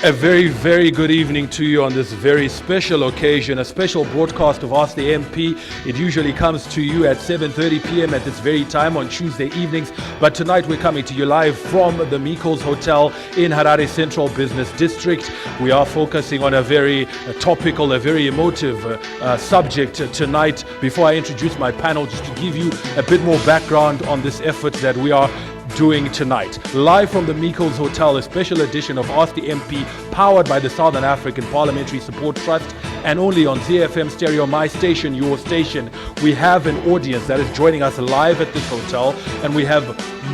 A very, very good evening to you on this very special occasion, a special broadcast of Ask the MP. It usually comes to you at 7:30 p.m. at this very time on Tuesday evenings. But tonight we're coming to you live from the Mikos Hotel in Harare Central Business District. We are focusing on a very topical, a very emotive subject tonight. Before I introduce my panel, just to give you a bit more background on this effort that we are doing tonight. Live from the Mikos Hotel, a special edition of Ask the MP, powered by the Southern African Parliamentary Support Trust, and only on ZiFM Stereo, my station, your station. We have an audience that is joining us live at this hotel, and we have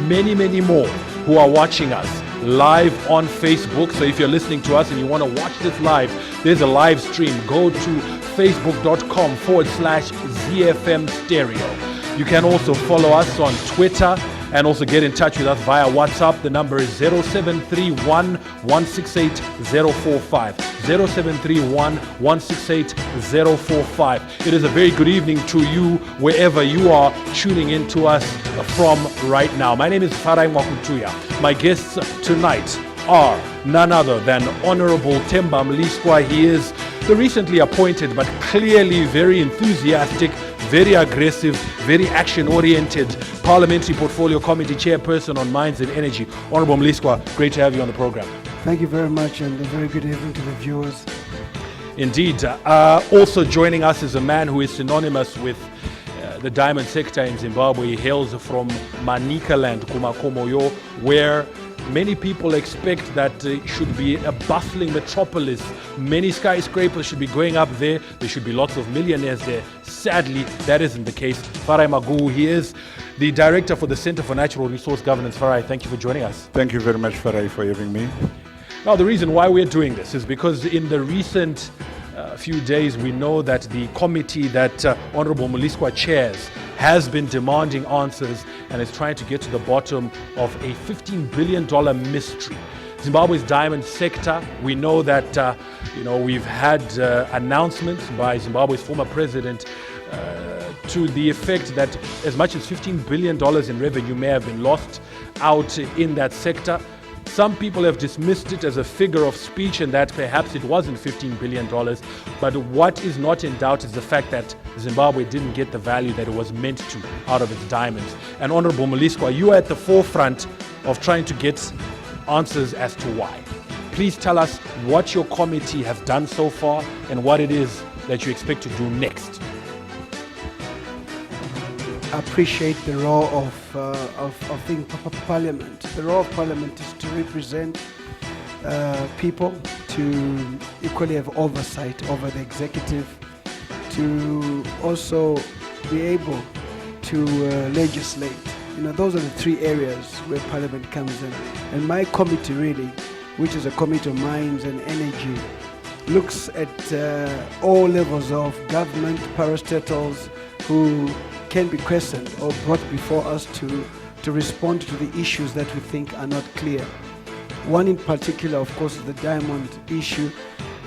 many, many more who are watching us live on Facebook. So if you're listening to us and you want to watch this live, there's a live stream. Go to facebook.com/ZiFM Stereo. You can also follow us on Twitter and also get in touch with us via WhatsApp. The number is 0731 168 045. 0731 168 045. It is a very good evening to you wherever you are tuning in to us from right now. My name is Farai Mwakutuya. My guests tonight are none other than Honorable Temba Mliswa. He is the recently appointed but clearly very enthusiastic, very aggressive, very action-oriented Parliamentary Portfolio Committee Chairperson on Mines and Energy. Honorable Mliswa, great to have you on the program. Thank you very much, and a very good evening to the viewers. Indeed. Also joining us is a man who is synonymous with the diamond sector in Zimbabwe. He hails from Manicaland, Kumakomoyo, where many people expect that it should be a bustling metropolis. Many skyscrapers should be going up there. There should be lots of millionaires there. Sadly, that isn't the case. Farai Maguwu, he is the director for the Center for Natural Resource Governance. Farai, thank you for joining us. Thank you very much, Farai, for having me. Now, the reason why we're doing this is because in the recent few days, we know that the committee that Honorable Mliswa chairs has been demanding answers and is trying to get to the bottom of a $15 billion mystery. Zimbabwe's diamond sector, we know that we've had announcements by Zimbabwe's former president to the effect that as much as $15 billion in revenue may have been lost out in that sector. Some people have dismissed it as a figure of speech and that perhaps it wasn't $15 billion. But what is not in doubt is the fact that Zimbabwe didn't get the value that it was meant to out of its diamonds. And Honorable Mliswa, you are at the forefront of trying to get answers as to why. Please tell us what your committee has done so far and what it is that you expect to do next. I appreciate the role of Parliament. The role of Parliament is to represent people, to equally have oversight over the executive, to also be able to legislate. Those are the three areas where Parliament comes in. And my committee really, which is a committee of mines and energy, looks at all levels of government, parastatals who can be questioned or brought before us to respond to the issues that we think are not clear. One in particular, of course, is the diamond issue.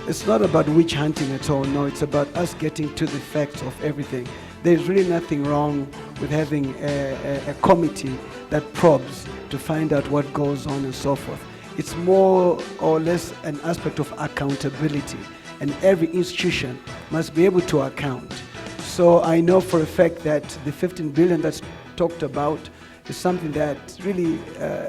It's not about witch hunting at all, no, it's about us getting to the facts of everything. There's really nothing wrong with having a committee that probes to find out what goes on and so forth. It's more or less an aspect of accountability, and every institution must be able to account. So I know for a fact that the 15 billion that's talked about is something that really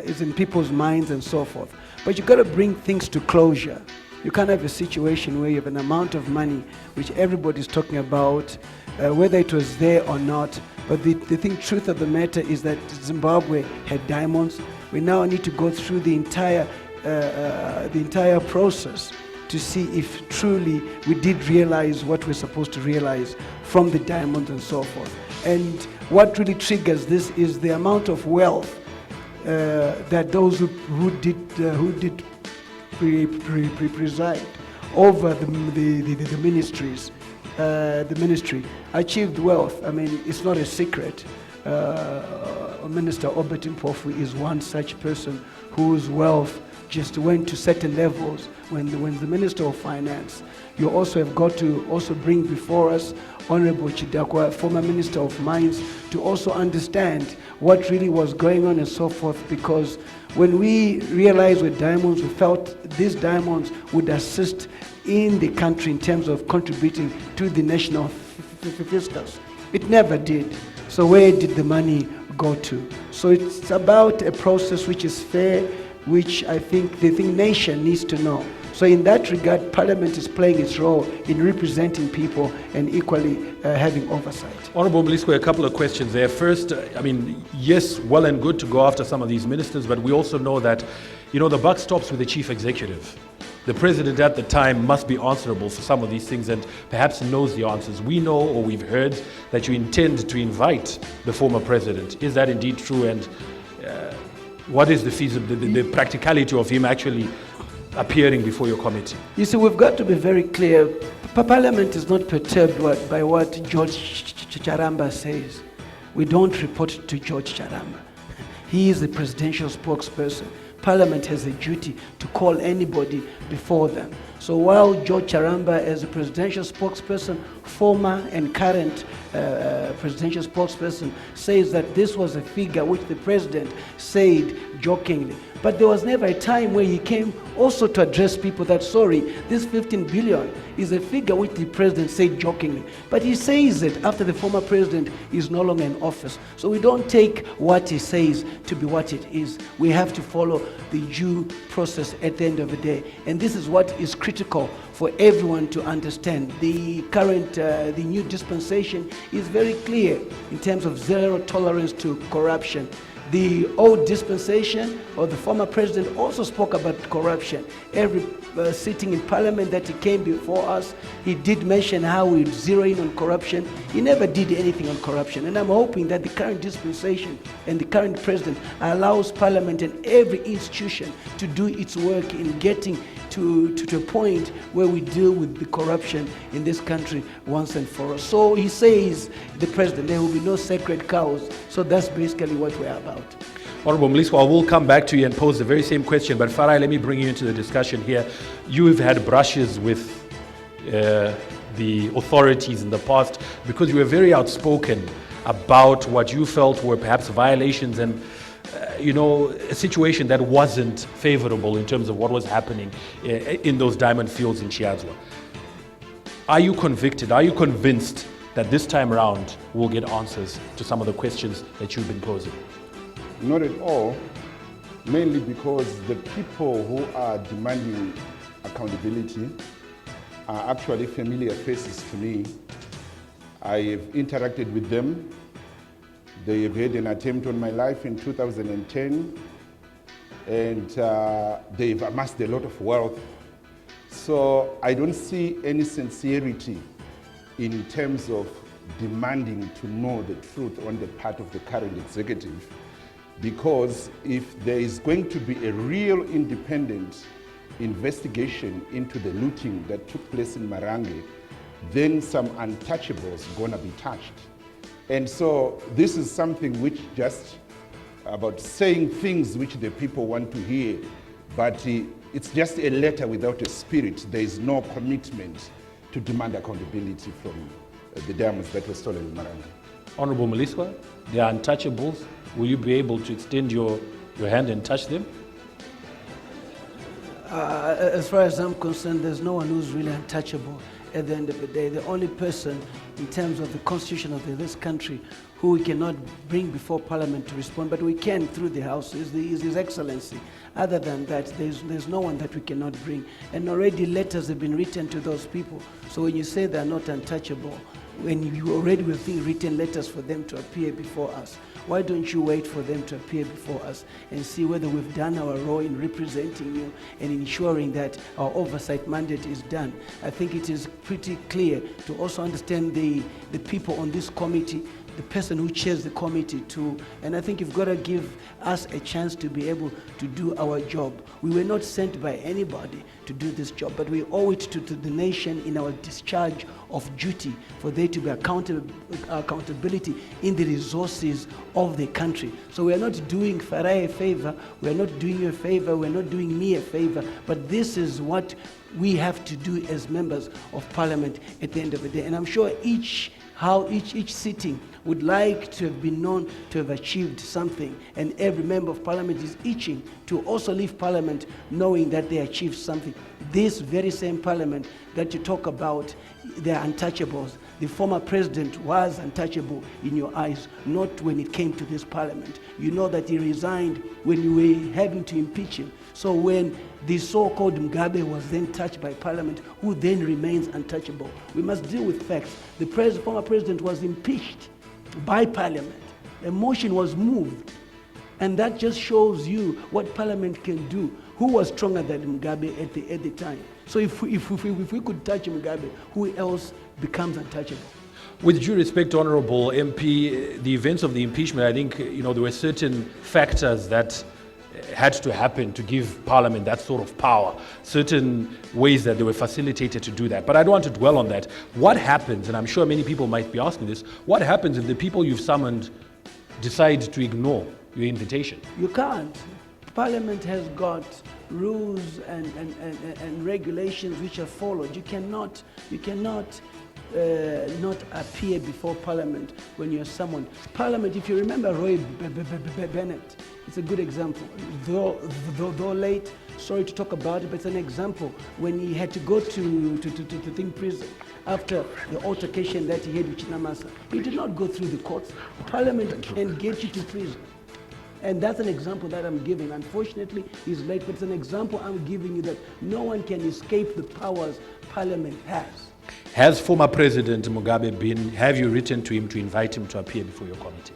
is in people's minds and so forth. But you've got to bring things to closure. You can't have a situation where you have an amount of money which everybody's talking about, whether it was there or not. But the truth of the matter is that Zimbabwe had diamonds. We now need to go through the entire process to see if truly we did realize what we're supposed to realize from the diamonds and so forth. And what really triggers this is the amount of wealth that those who did preside over the ministries, the ministry achieved wealth. I mean, it's not a secret. Minister Obert Mpofu is one such person whose wealth just went to certain levels. When the Minister of Finance, you also have got to also bring before us Honorable Chidakwa, former Minister of Mines, to also understand what really was going on and so forth, because when we realized with diamonds, we felt these diamonds would assist in the country in terms of contributing to the national fiscus. It never did. So where did the money go to? So it's about a process which is fair, which I think the nation needs to know. So in that regard, Parliament is playing its role in representing people and equally having oversight. Honourable Mliswa, a couple of questions there. First, I mean, yes, well and good to go after some of these ministers, but we also know that, you know, the buck stops with the chief executive. The president at the time must be answerable for some of these things and perhaps knows the answers. We know, or we've heard, that you intend to invite the former president. Is that indeed true? And what is the practicality of him actually appearing before your committee? You see, we've got to be very clear. Parliament is not perturbed by what George Charamba says. We don't report to George Charamba. He is the presidential spokesperson. Parliament has a duty to call anybody before them. So while George Charamba, as a presidential spokesperson, former and current presidential spokesperson, says that this was a figure which the president said jokingly. But there was never a time where he came also to address people that, sorry, this 15 billion is a figure which the president said jokingly. But he says it after the former president is no longer in office. So we don't take what he says to be what it is. We have to follow the due process at the end of the day. And this is what is critical for everyone to understand. The current, the new dispensation is very clear in terms of zero tolerance to corruption. The old dispensation, or the former president, also spoke about corruption. Every sitting in Parliament that he came before us, he did mention how we zero in on corruption. He never did anything on corruption. And I'm hoping that the current dispensation and the current president allows Parliament and every institution to do its work in getting to a point where we deal with the corruption in this country once and for all. So he says, the president, there will be no sacred cows. So that's basically what we're about. Honourable Mliswa, I will come back to you and pose the very same question, but Farai, let me bring you into the discussion here. You've had brushes with the authorities in the past because you were very outspoken about what you felt were perhaps violations and a situation that wasn't favorable in terms of what was happening in those diamond fields in Chiadzwa. Are you convicted? Are you convinced that this time around we'll get answers to some of the questions that you've been posing? Not at all, mainly because the people who are demanding accountability are actually familiar faces to me. I have interacted with them. They have had an attempt on my life in 2010, and they've amassed a lot of wealth. So I don't see any sincerity in terms of demanding to know the truth on the part of the current executive, because if there is going to be a real independent investigation into the looting that took place in Marange, then some untouchables are gonna be touched. And so this is something which just about saying things which the people want to hear, but it's just a letter without a spirit. There is no commitment to demand accountability from the diamonds that were stolen in Marange. Honourable Mliswa, they are untouchables. Will you be able to extend your hand and touch them? As far as I'm concerned, there's no one who's really untouchable. At the end of the day, the only person in terms of the constitution of this country who we cannot bring before Parliament to respond, but we can through the House, is His Excellency. Other than that, there's no one that we cannot bring. And already letters have been written to those people. So when you say they're not untouchable, when you already will think written letters for them to appear before us, why don't you wait for them to appear before us and see whether we've done our role in representing you and ensuring that our oversight mandate is done? I think it is pretty clear to also understand the people on this committee the person who chairs the committee too. And I think you've got to give us a chance to be able to do our job. We were not sent by anybody to do this job, but we owe it to the nation in our discharge of duty for there to be accountability in the resources of the country. So we are not doing Farai a favor, we are not doing you a favor, we are not doing me a favor, but this is what we have to do as members of Parliament at the end of the day. And I'm sure each sitting would like to have been known to have achieved something, and every member of Parliament is itching to also leave Parliament knowing that they achieved something. This very same Parliament that you talk about, they're untouchables. The former president was untouchable in your eyes, not when it came to this Parliament. You know that he resigned when you were having to impeach him. So when the so-called Mugabe was then touched by Parliament, who then remains untouchable? We must deal with facts. The former president was impeached by Parliament. A motion was moved. And that just shows you what Parliament can do. Who was stronger than Mugabe at the time? So if we could touch Mugabe, who else becomes untouchable? With due respect, Honourable MP, the events of the impeachment, I think there were certain factors that had to happen to give Parliament that sort of power, certain ways that they were facilitated to do that. But I don't want to dwell on that. What happens, and I'm sure many people might be asking this, what happens if the people you've summoned decide to ignore your invitation? You can't. Parliament has got rules and regulations which are followed. You cannot not appear before Parliament when you're summoned. Parliament, if you remember Roy Bennett, it's a good example. Though late, sorry to talk about it, but it's an example when he had to go to prison after the altercation that he had with Chinamasa. He did not go through the courts. Parliament can get you to prison. And that's an example that I'm giving. Unfortunately, he's late, but it's an example I'm giving you that no one can escape the powers Parliament has. Has former President Mugabe have you written to him to invite him to appear before your committee?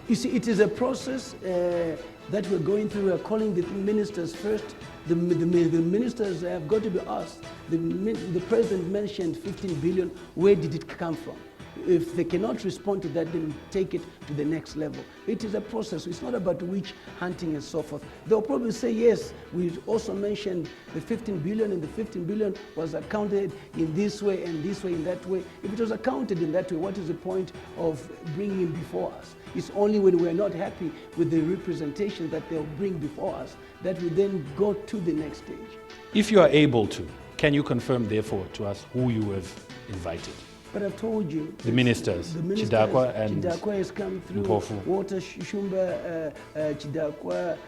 You see, it is a process that we're going through. We're calling the ministers first. The ministers have got to be asked. The president mentioned 15 billion. Where did it come from? If they cannot respond to that, then take it to the next level. It is a process. It's not about witch hunting and so forth. They'll probably say, yes, we also mentioned the 15 billion, and the 15 billion was accounted in this way and this way and that way. If it was accounted in that way, what is the point of bringing him before us? It's only when we're not happy with the representation that they'll bring before us that we then go to the next stage. If you are able to, can you confirm, therefore, to us who you have invited? But I've told you. The ministers, Chidakwa and Chidakwa has come through. Mpofu. Walter Shumba, Chidakwa,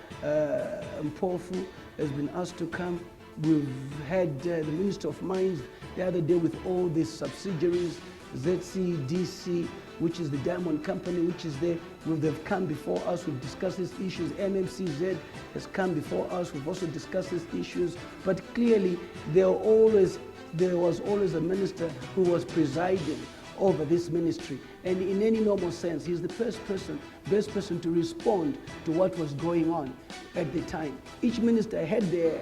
Mpofu has been asked to come. We've had the Minister of Mines the other day with all these subsidiaries, ZCDC, which is the diamond company, which is there. They've come before us. We've discussed these issues. MMCZ has come before us. We've also discussed these issues. But clearly, there was always a minister who was presiding over this ministry. And in any normal sense, he's the best person to respond to what was going on at the time. Each minister had their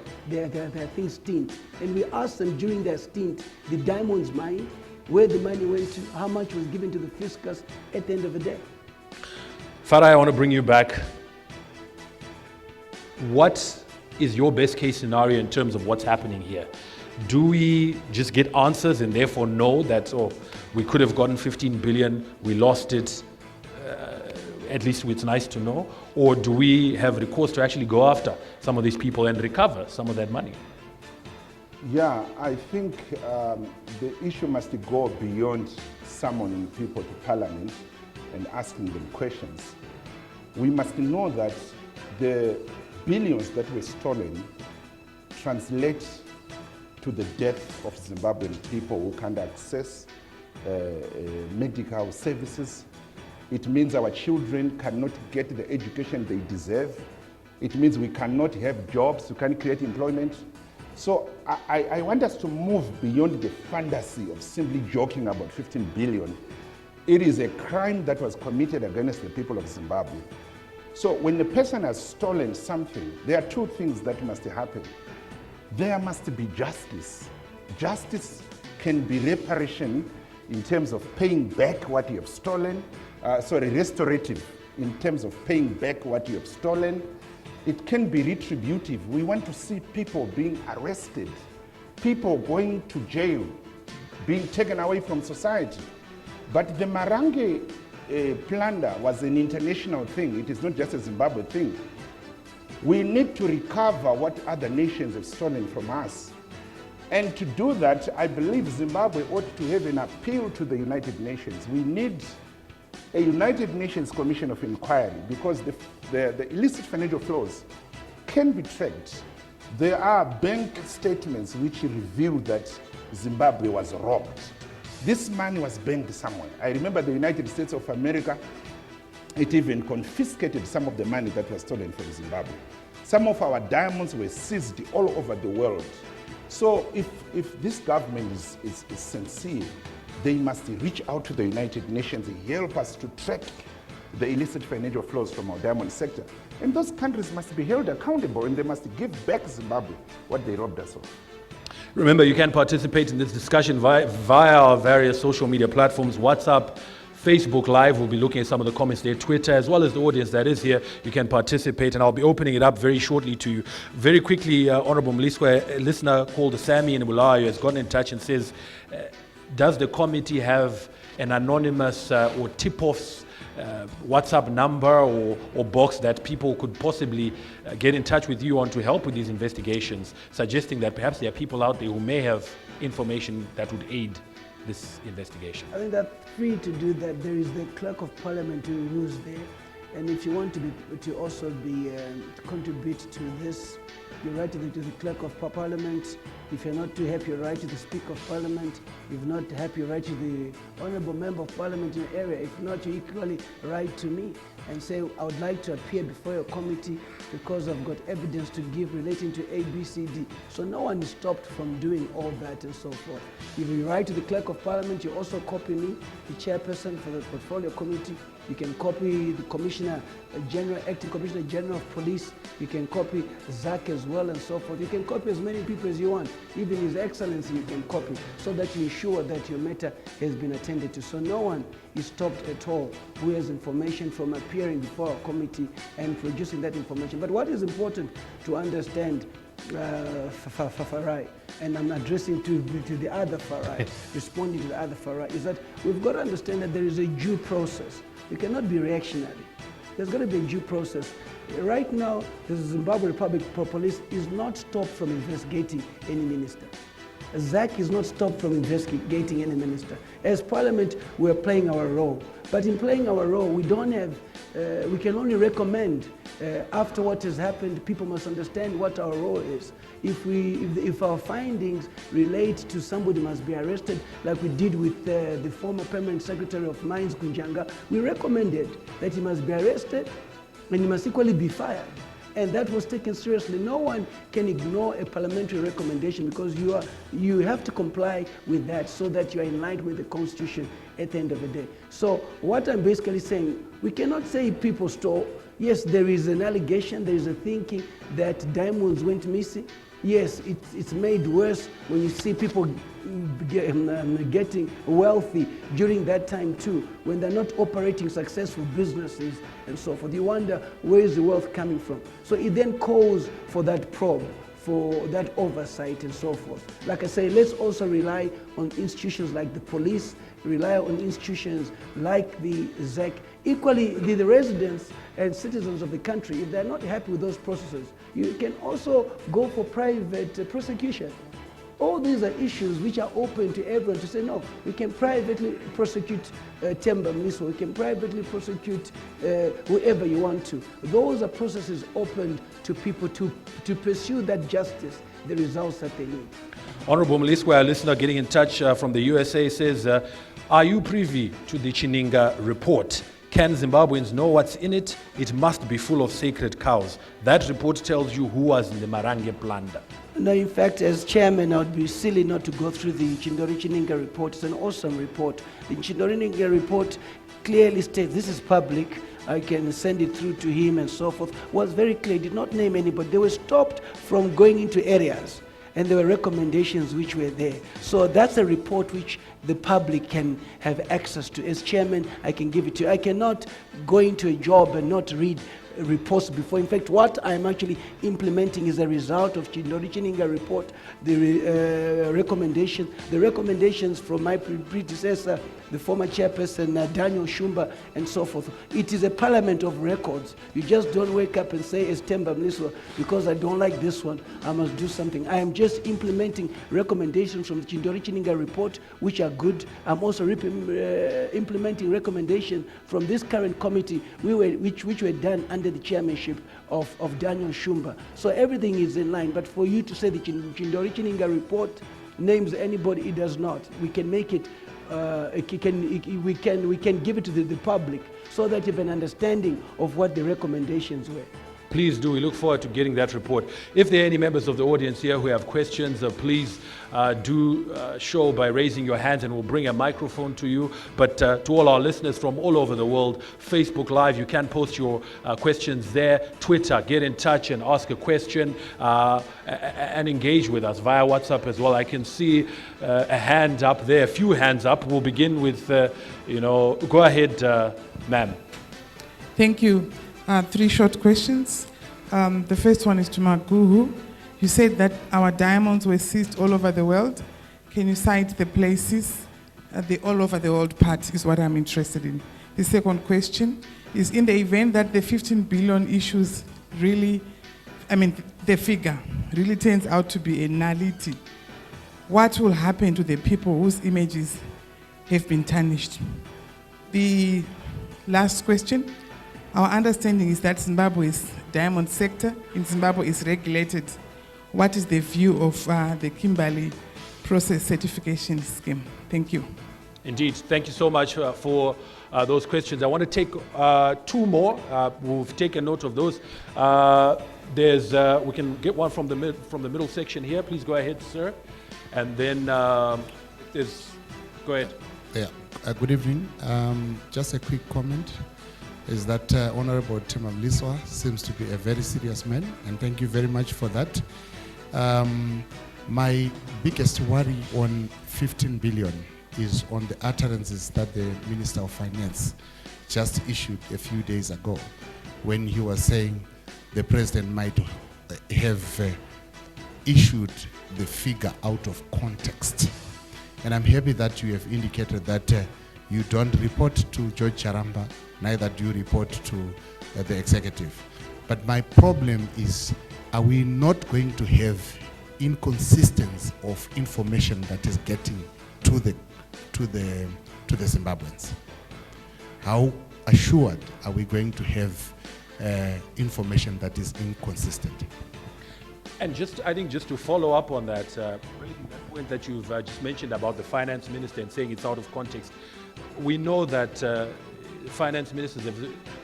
things stint. And we asked them during their stint, the diamonds mine, where the money went to, how much was given to the fiscus at the end of the day. Farai, I want to bring you back. What is your best case scenario in terms of what's happening here? Do we just get answers and therefore know that, we could have gotten 15 billion, we lost it, at least it's nice to know? Or do we have recourse to actually go after some of these people and recover some of that money? Yeah, I think the issue must go beyond summoning people to Parliament and asking them questions. We must know that the billions that were stolen translate to the death of Zimbabwean people who can't access medical services. It means our children cannot get the education they deserve. It means we cannot have jobs, we can't create employment. So I want us to move beyond the fantasy of simply joking about 15 billion. It is a crime that was committed against the people of Zimbabwe. So when a person has stolen something, there are two things that must happen. There must be justice. Justice can be reparation in terms of paying back what you have stolen. restorative in terms of paying back what you have stolen. It can be retributive. We want to see people being arrested, people going to jail, being taken away from society. But the Marange plunder was an international thing. It is not just a Zimbabwe thing. We need to recover what other nations have stolen from us. And to do that, I believe Zimbabwe ought to have an appeal to the United Nations. We need a United Nations Commission of Inquiry because the illicit financial flows can be tracked. There are bank statements which reveal that Zimbabwe was robbed. This money was banked somewhere. I remember the United States of America, it even confiscated some of the money that was stolen from Zimbabwe. Some of our diamonds were seized all over the world. So if this government is sincere, they must reach out to the United Nations and help us to track the illicit financial flows from our diamond sector. And those countries must be held accountable and they must give back Zimbabwe what they robbed us of. Remember, you can participate in this discussion via our various social media platforms, WhatsApp, Facebook Live. We'll be looking at some of the comments there, Twitter, as well as the audience that is here. You can participate, and I'll be opening it up very shortly to you. Very quickly, Honorable Mliswa, a listener called Sammy in Bulawayo has gotten in touch and says, does the committee have an anonymous or tip-offs WhatsApp number or box that people could possibly get in touch with you on to help with these investigations, suggesting that perhaps there are people out there who may have information that would aid this investigation? I think that's free to do that. There is the Clerk of Parliamentary who's there, and if you want to also contribute to this, you write to the Clerk of Parliament. If you're not too happy, you write to the Speaker of Parliament. If not happy, you write to the Honourable Member of Parliament in the area. If not, you equally write to me and say, I would like to appear before your committee because I've got evidence to give relating to A, B, C, D. So no one is stopped from doing all that and so forth. If you write to the Clerk of Parliament, you also copy me, the Chairperson for the Portfolio Committee. You can copy the Commissioner General, Acting Commissioner General of Police. You can copy Zach as well and so forth. You can copy as many people as you want. Even His Excellency you can copy, so that you ensure that your matter has been attended to. So no one is stopped at all who has information from appearing before our committee and producing that information. But what is important to understand, Farai, and I'm addressing to the other Farai, responding to the other Farai, is that we've got to understand that there is a due process. You cannot be reactionary. There's got to be a due process. Right now, the Zimbabwe Republic Police is not stopped from investigating any minister. ZAC is not stopped from investigating any minister. As Parliament, we're playing our role. But in playing our role, we don't have, we can only recommend. After what has happened, people must understand what our role is. If our findings relate to somebody must be arrested, like we did with the former Permanent Secretary of Mines, Kunjanga, we recommended that he must be arrested and he must equally be fired. And that was taken seriously. No one can ignore a parliamentary recommendation because you have to comply with that so that you are in line with the Constitution at the end of the day. So what I'm basically saying, we cannot say people stole. Yes, there is an allegation, there is a thinking that diamonds went missing. Yes, it's made worse when you see people getting wealthy during that time too, when they're not operating successful businesses and so forth. You wonder, where is the wealth coming from? So it then calls for that probe, for that oversight and so forth. Like I say, let's also rely on institutions like the police, rely on institutions like the ZEC. Equally, the residents and citizens of the country, if they're not happy with those processes, you can also go for private prosecution. All these are issues which are open to everyone to say, no, we can privately prosecute Temba, Mliswa, we can privately prosecute whoever you want to. Those are processes open to people to pursue that justice, the results that they need. Honorable Mliswa, a listener getting in touch from the USA says, are you privy to the Chininga report? Can Zimbabweans know what's in it? It must be full of sacred cows. That report tells you who was in the Marange plunder. No, in fact, as chairman, I would be silly not to go through the Chindori Chininga report. It's an awesome report. The Chindori Chininga report clearly states, this is public, I can send it through to him and so forth, was very clear, did not name anybody. They were stopped from going into areas. and there were recommendations which were there. So that's a report which the public can have access to. As chairman, I can give it to you. I cannot go into a job and not read reports before. In fact, what I'm actually implementing is a result of Chindo report, the recommendations from my predecessor, the former chairperson, Daniel Shumba, and so forth. It is a parliament of records. You just don't wake up and say, as Temba Mliswa, because I don't like this one, I must do something. I am just implementing recommendations from the Chindo report, which are good. I'm also implementing recommendations from this current committee, which were done under the chairmanship of Daniel Shumba. So everything is in line, but for you to say the Chindo report names anybody, it does not. We can make it, we can give it to the public so that you have an understanding of what the recommendations were. Please do. We look forward to getting that report. If there are any members of the audience here who have questions, please do show by raising your hands, and we'll bring a microphone to you. But to all our listeners from all over the world, Facebook Live, you can post your questions there. Twitter, get in touch and ask a question and engage with us via WhatsApp as well. I can see a hand up there, a few hands up. We'll begin with, go ahead, ma'am. Thank you. 3 short questions. The first one is to Maguwu. You said that our diamonds were seized all over the world. Can you cite the places? The all over the world part is what I'm interested in. The second question is, in the event that the 15 billion issues really, the figure really turns out to be a nullity, what will happen to the people whose images have been tarnished? The last question. Our understanding is that Zimbabwe's diamond sector in Zimbabwe is regulated. What is the view of the Kimberley process certification scheme? Thank you. Indeed. Thank you so much for those questions. I want to take 2 more. We've taken note of those. We can get one from the middle section here. Please go ahead, sir. And then go ahead. Yeah. Good evening. Just a quick comment. Is that Honorable Temba Mliswa seems to be a very serious man, and thank you very much for that. My biggest worry on 15 billion is on the utterances that the Minister of Finance just issued a few days ago, when he was saying the President might have issued the figure out of context. And I'm happy that you have indicated that you don't report to George Charamba, neither do you report to the executive. But my problem is, are we not going to have inconsistency of information that is getting to the Zimbabweans? How assured are we going to have information that is inconsistent? And I think just to follow up on that, raising that point that you've just mentioned about the finance minister and saying it's out of context, we know that finance ministers have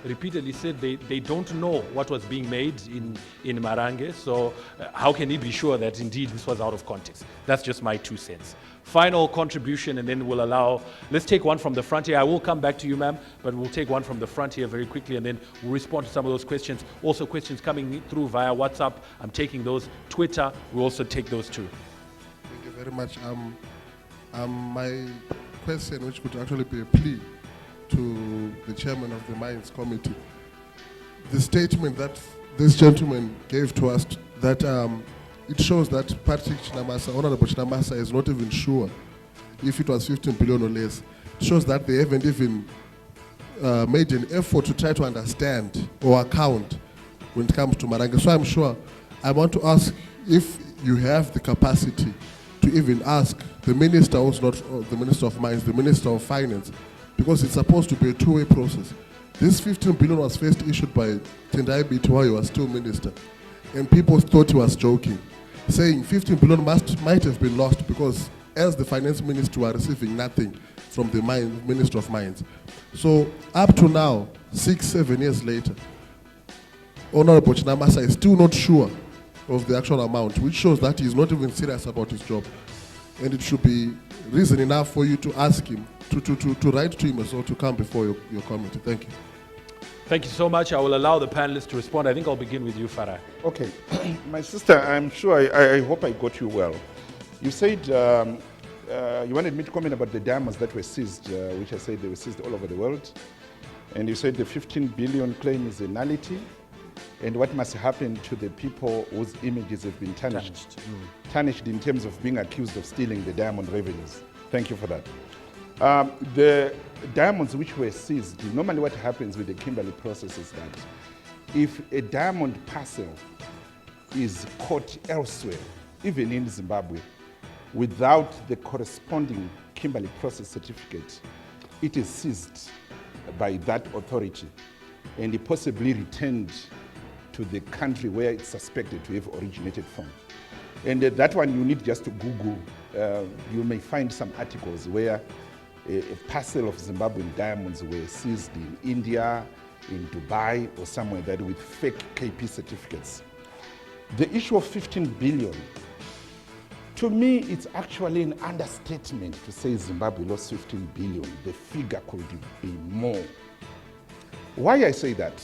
repeatedly said they don't know what was being made in Marange, so how can he be sure that indeed this was out of context? That's just my 2 cents. Final contribution, and then we'll let's take one from the front here. I will come back to you, ma'am, but we'll take one from the front here very quickly, and then we'll respond to some of those questions. Also questions coming through via WhatsApp, I'm taking those. Twitter, we'll also take those too. Thank you very much. My question, which could actually be a plea to the chairman of the Mines Committee, the statement that this gentleman gave to us, that it shows that Honorable Chinamasa is not even sure if it was 15 billion or less. It shows that they haven't even made an effort to try to understand or account when it comes to Marange. So I'm sure, I want to ask if you have the capacity to even ask the minister, who's not the Minister of Mines, the Minister of Finance, because it's supposed to be a 2-way process. This 15 billion was first issued by Tendai Biti while he was still minister, and people thought he was joking, saying 15 billion might have been lost because as the finance minister were receiving nothing from the Minister of Mines. So up to now, 6-7 years later, Honorable Chinamasa is still not sure of the actual amount, which shows that he's not even serious about his job. And it should be reason enough for you to ask him, to write to him as well, to come before your committee. Thank you. Thank you so much. I will allow the panelists to respond. I think I'll begin with you, Farai. Okay. My sister, I'm sure, I hope I got you well. You said you wanted me to comment about the diamonds that were seized, which I said they were seized all over the world. And you said the 15 billion claim is a nullity. And what must happen to the people whose images have been tarnished? Tarnished in terms of being accused of stealing the diamond revenues. Thank you for that. The diamonds which were seized, normally what happens with the Kimberley process is that if a diamond parcel is caught elsewhere, even in Zimbabwe, without the corresponding Kimberley process certificate, it is seized by that authority and it possibly returned to the country where it's suspected to have originated from. And that one you need just to Google. You may find some articles where a parcel of Zimbabwean diamonds were seized in India, in Dubai, or somewhere that with fake KP certificates. The issue of 15 billion, to me, it's actually an understatement to say Zimbabwe lost 15 billion. The figure could be more. Why I say that?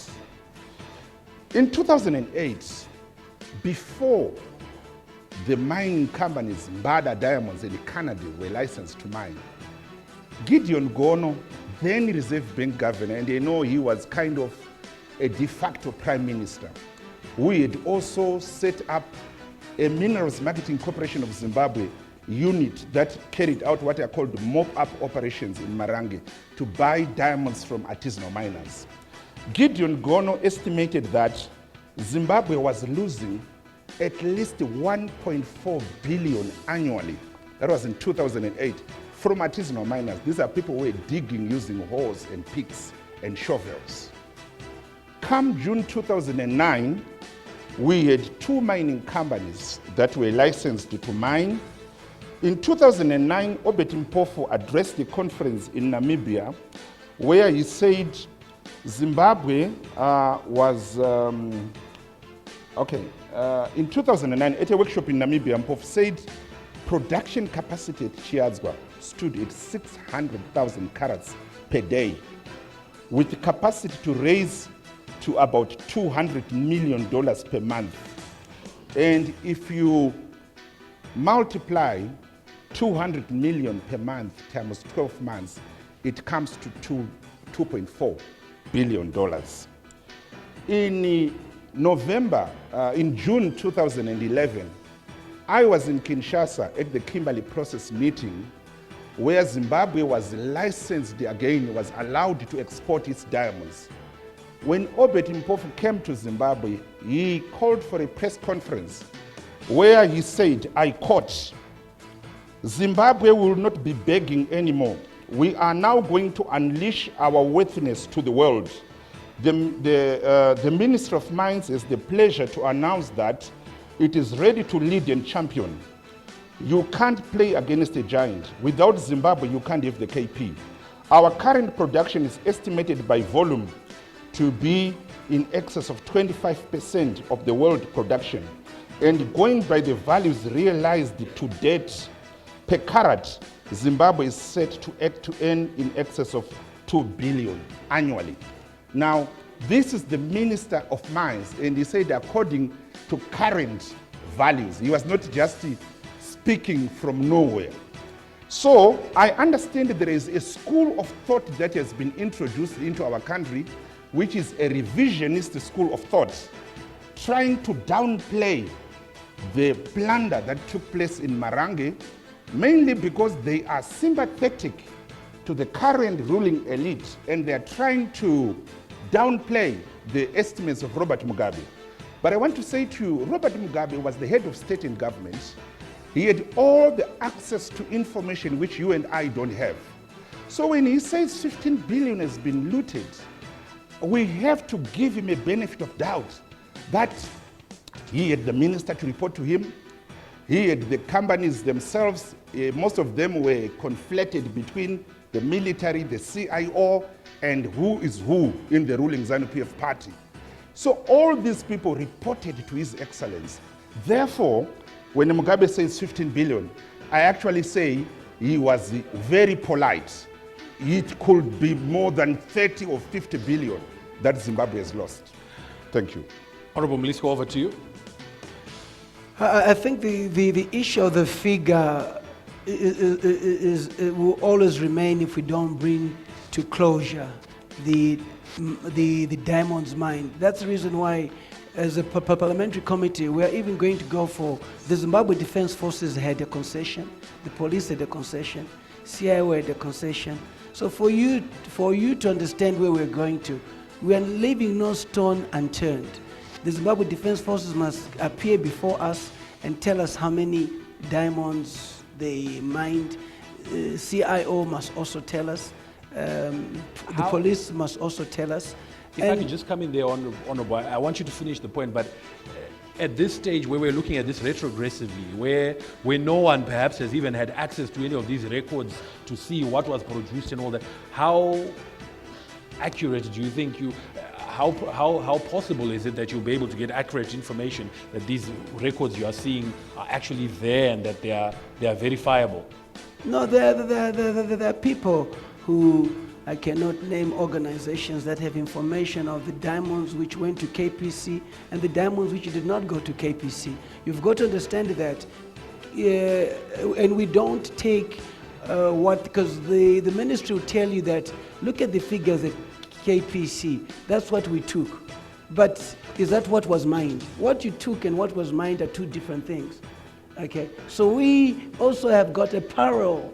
In 2008, before the mining companies, Mbada Diamonds and Canada were licensed to mine, Gideon Gono, then Reserve Bank governor, and I know he was kind of a de facto prime minister, we had also set up a Minerals Marketing Corporation of Zimbabwe unit that carried out what are called mop-up operations in Marange to buy diamonds from artisanal miners. Gideon Gono estimated that Zimbabwe was losing at least 1.4 billion annually. That was in 2008. From artisanal miners. These are people who were digging using hoes and picks and shovels. Come June 2009, we had 2 mining companies that were licensed to mine. In 2009, Obet Mpofu addressed the conference in Namibia where he said Zimbabwe in 2009, at a workshop in Namibia, Mpofu said production capacity at Chiadzwa stood at 600,000 carats per day, with the capacity to raise to about $200 million per month. And if you multiply 200 million per month times 12 months, it comes to $2.4 billion. In June 2011, I was in Kinshasa at the Kimberley process meeting where Zimbabwe was licensed again, was allowed to export its diamonds. When Obet Mpofu came to Zimbabwe, he called for a press conference where he said, I quote, Zimbabwe will not be begging anymore. We are now going to unleash our worthiness to the world. The Minister of Mines has the pleasure to announce that it is ready to lead and champion. You can't play against a giant. Without Zimbabwe, you can't have the KP. Our current production is estimated by volume to be in excess of 25% of the world production. And going by the values realized to date per carat, Zimbabwe is set to earn in excess of 2 billion annually. Now, this is the Minister of Mines, and he said according to current values. He was not just speaking from nowhere. So I understand there is a school of thought that has been introduced into our country, which is a revisionist school of thought, trying to downplay the plunder that took place in Marange, mainly because they are sympathetic to the current ruling elite, and they are trying to downplay the estimates of Robert Mugabe. But I want to say to you, Robert Mugabe was the head of state and government. He had all the access to information which you and I don't have. So when he says 15 billion has been looted, we have to give him a benefit of doubt that he had the minister to report to him. He had the companies themselves. Most of them were conflated between the military, the CIO, and who is who in the ruling ZANU-PF party. So all these people reported to His Excellency. Therefore, when Mugabe says 15 billion, I actually say he was very polite. It could be more than 30 or 50 billion. that Zimbabwe has lost. Thank you. Honorable Mliswa, over to you. I think the issue of the figure will always remain if we don't bring to closure the diamond's mine. That's the reason why, as a parliamentary committee, we are even going to go for the Zimbabwe Defense Forces had a concession, the police had a concession, CIO had a concession. So for you to understand where we're going to, we are leaving no stone unturned. The Zimbabwe Defense Forces must appear before us and tell us how many diamonds they mined. CIO must also tell us. The police must also tell us. If I could just come in there, Honorable, I want you to finish the point, but at this stage where we're looking at this retrogressively, where no one perhaps has even had access to any of these records to see what was produced and all that, how accurate do you think how possible is it that you'll be able to get accurate information that these records you are seeing are actually there and that they are verifiable? No, there are people who, I cannot name organizations, that have information of the diamonds which went to KPC and the diamonds which did not go to KPC. You've got to understand that, and we don't take because the ministry will tell you that, look at the figures at KPC, that's what we took. But is that what was mined? What you took and what was mined are two different things. Okay, so we also have got a parallel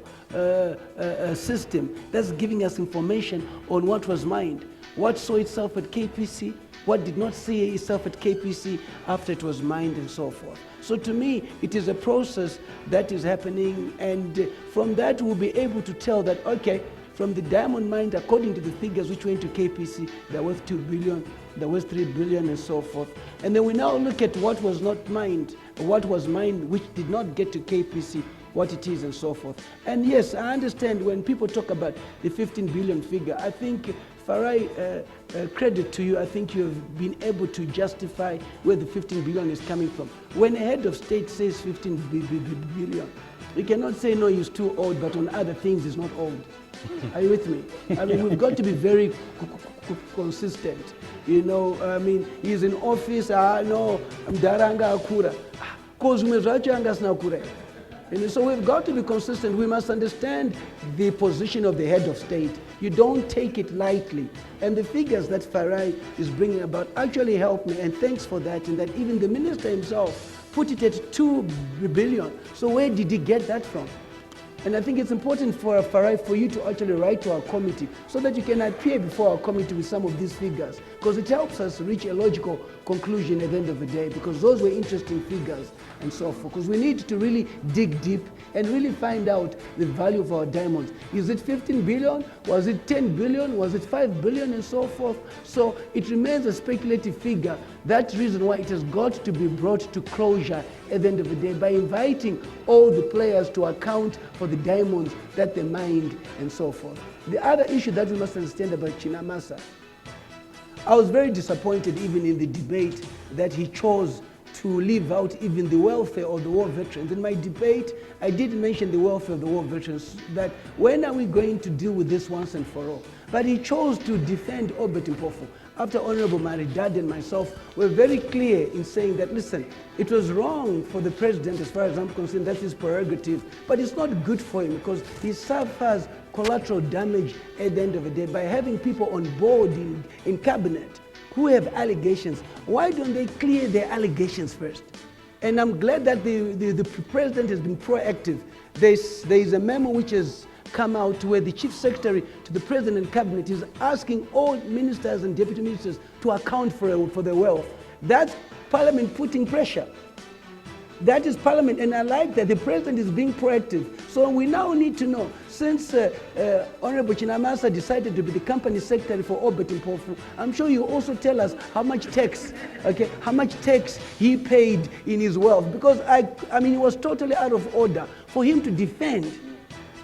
system that's giving us information on what was mined, what saw itself at KPC, what did not see itself at KPC after it was mined, and so forth. So to me, it is a process that is happening, and from that we'll be able to tell that, okay, from the diamond mined, according to the figures which went to KPC, there was 2 billion, there was 3 billion, and so forth. And then we now look at what was not mined, what was mined which did not get to KPC, what it is, and so forth. And yes, I understand when people talk about the 15 billion figure, I think, Farai, credit to you, I think you have been able to justify where the 15 billion is coming from. When a head of state says 15 billion, you cannot say, no, he's too old, but on other things he's not old. Are you with me? I mean, we've got to be very consistent. You know, I mean, he's in office, no, Daranga Akura. Because so we've got to be consistent. We must understand the position of the head of state. You don't take it lightly. And the figures that Farai is bringing about actually help me, and thanks for that, and that even the minister himself put it at 2 billion. So where did he get that from? And I think it's important for Farai, for you to actually write to our committee so that you can appear before our committee with some of these figures, because it helps us reach a logical conclusion at the end of the day, because those were interesting figures and so forth. Because we need to really dig deep and really find out the value of our diamonds. Is it 15 billion? Was it 10 billion? Was it 5 billion, and so forth? So it remains a speculative figure. That's the reason why it has got to be brought to closure at the end of the day by inviting all the players to account for the diamonds that they mined and so forth. The other issue that we must understand about Chinamasa, I was very disappointed even in the debate that he chose to leave out even the welfare of the war veterans. In my debate, I did mention the welfare of the war veterans, that when are we going to deal with this once and for all? But he chose to defend Obert Mpofu. After Honorable Maridad and myself were very clear in saying that, listen, it was wrong for the president, as far as I'm concerned, that's his prerogative, but it's not good for him because he suffers collateral damage at the end of the day by having people on board in cabinet who have allegations. Why don't they clear their allegations first? And I'm glad that the president has been proactive. There is a memo which has come out where the chief secretary to the president and cabinet is asking all ministers and deputy ministers to account for their wealth. That's Parliament putting pressure. That is Parliament, and I like that the president is being proactive. So we now need to know, since Honorable Chinamasa decided to be the company secretary for Obert Mpofu, I'm sure you also tell us how much tax, okay, how much tax he paid in his wealth, because I mean, it was totally out of order for him to defend,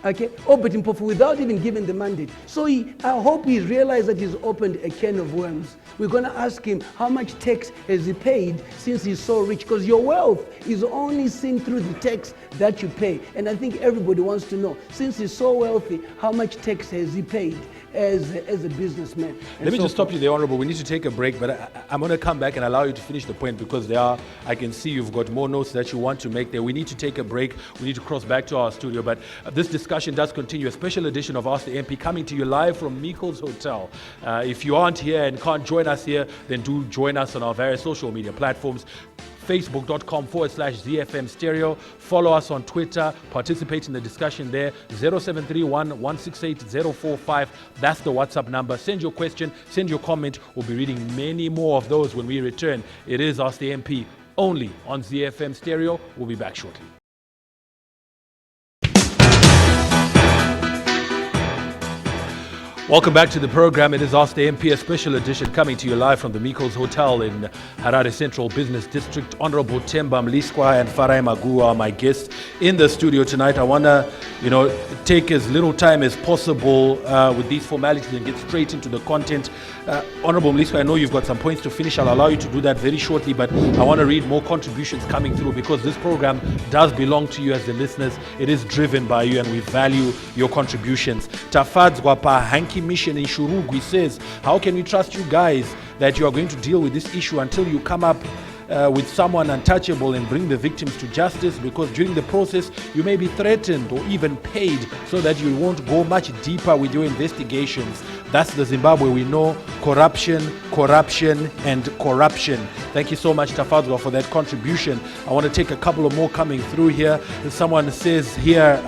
okay, Obert Mpofu without even giving the mandate. So I hope he realized that he's opened a can of worms. We're going to ask him how much tax has he paid since he's so rich, because your wealth is only seen through the tax that you pay. And I think everybody wants to know, since he's so wealthy, how much tax has he paid? as a businessman. Let me just stop you there, Honorable. We need to take a break, but I'm going to come back and allow you to finish the point because I can see you've got more notes that you want to make there. We need to take a break. We need to cross back to our studio, but this discussion does continue. A special edition of Ask the MP coming to you live from Miko's Hotel. If you aren't here and can't join us here, then do join us on our various social media platforms. Facebook.com/ZiFM Stereo. Follow us on Twitter. Participate in the discussion there. 0731 168 045. That's the WhatsApp number. Send your question. Send your comment. We'll be reading many more of those when we return. It is Ask the MP only on ZiFM Stereo. We'll be back shortly. Welcome back to the program. It is Ask the MP, a special edition coming to you live from the Miko's Hotel in Harare Central Business District. Honorable Temba, Mliswa and Farai Maguwu are my guests in the studio tonight. I want to, take as little time as possible with these formalities and get straight into the content. Honorable Mliswa, I know you've got some points to finish. I'll allow you to do that very shortly, but I want to read more contributions coming through because this program does belong to you as the listeners. It is driven by you and we value your contributions. Tafadzwa Hanki Mission in Shurugwi says, how can we trust you guys that you are going to deal with this issue until you come up with someone untouchable and bring the victims to justice, because during the process you may be threatened or even paid so that you won't go much deeper with your investigations. That's the Zimbabwe we know. Corruption, and corruption. Thank you so much, Tafadzwa, for that contribution. I want to take a couple of more coming through here. Someone says here,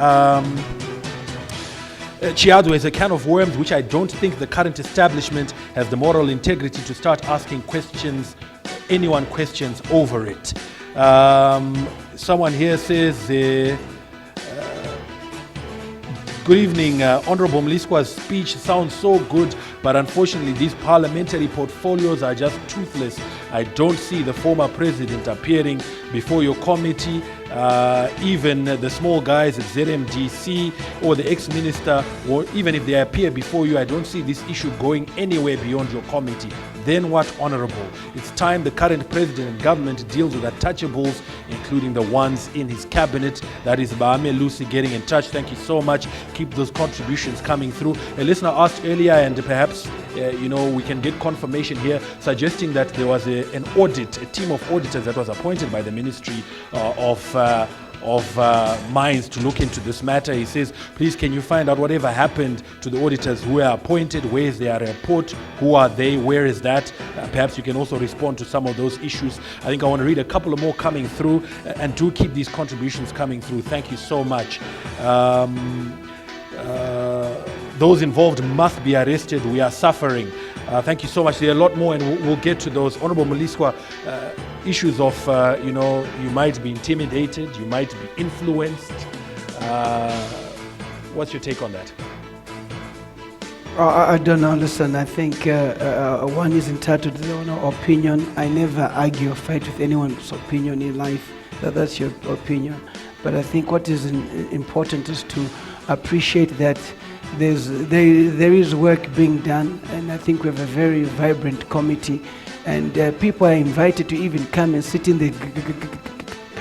Chiado is a can of worms which I don't think the current establishment has the moral integrity to start asking anyone questions over it. Someone here says, good evening, Honorable Mliswa's speech sounds so good, but unfortunately these parliamentary portfolios are just toothless. I don't see the former president appearing before your committee, even the small guys at ZMDC or the ex-minister, or even if they appear before you, I don't see this issue going anywhere beyond your committee. Then what, Honorable? It's time the current president and government deals with untouchables, including the ones in his cabinet. That is Baame Lucy getting in touch. Thank you so much. Keep those contributions coming through. A listener asked earlier, and perhaps we can get confirmation here, suggesting that there was a team of auditors that was appointed by the Ministry of Mines to look into this matter. He says, please, can you find out whatever happened to the auditors who were appointed? Where is their report? Who are they? Where is that? Perhaps you can also respond to some of those issues. I think I want to read a couple of more coming through, and do keep these contributions coming through. Thank you so much. Those involved must be arrested. We are suffering. Thank you so much. There are a lot more, and we'll get to those. Honorable Mliswa, issues of, you might be intimidated, you might be influenced. What's your take on that? I don't know. Listen, I think one is entitled to their own opinion. I never argue or fight with anyone's opinion in life. That's your opinion. But I think what is important is to appreciate that there is work being done, and I think we have a very vibrant committee, and people are invited to even come and sit in the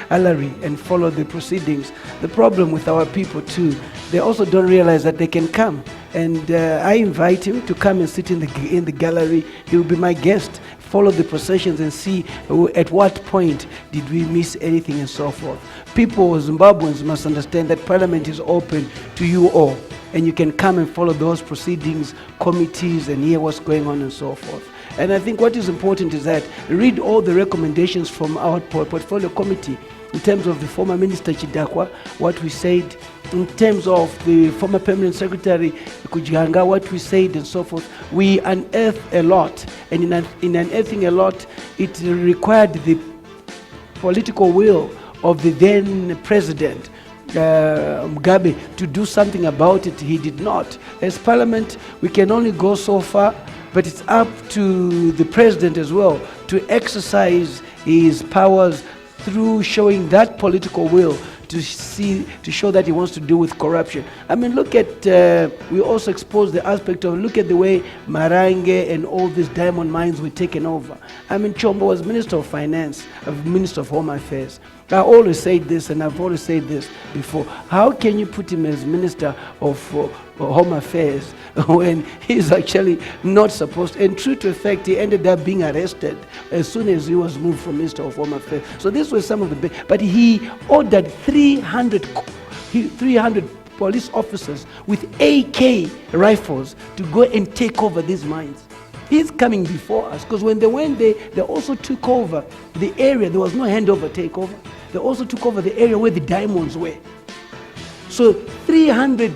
gallery and follow the proceedings. The problem with our people too, they also don't realize that they can come, and I invite him to come and sit in the gallery. He will be my guest, follow the processions and see at what point did we miss anything and so forth. People, Zimbabweans, must understand that Parliament is open to you all, and you can come and follow those proceedings, committees, and hear what's going on and so forth. And I think what is important is that read all the recommendations from our portfolio committee in terms of the former Minister Chidakwa, what we said, in terms of the former Permanent Secretary Kujihanga, what we said and so forth. We unearthed a lot, and in unearthing a lot, it required the political will of the then president, Mugabe, to do something about it. He did not. As Parliament, we can only go so far, but it's up to the president as well to exercise his powers through showing that political will to show that he wants to deal with corruption. I mean, look at, we also expose the aspect of, look at the way Marange and all these diamond mines were taken over. I mean, Chombo was Minister of Finance, Minister of Home Affairs. I always say this, and I've always said this before. How can you put him as Minister of Home Affairs when he's actually not supposed to? And true to effect, he ended up being arrested as soon as he was moved from Minister of Home Affairs. So this was some of the but he ordered 300 police officers with AK rifles to go and take over these mines. He's coming before us, because when they went there, they also took over the area. There was no handover takeover. They also took over the area where the diamonds were. So 300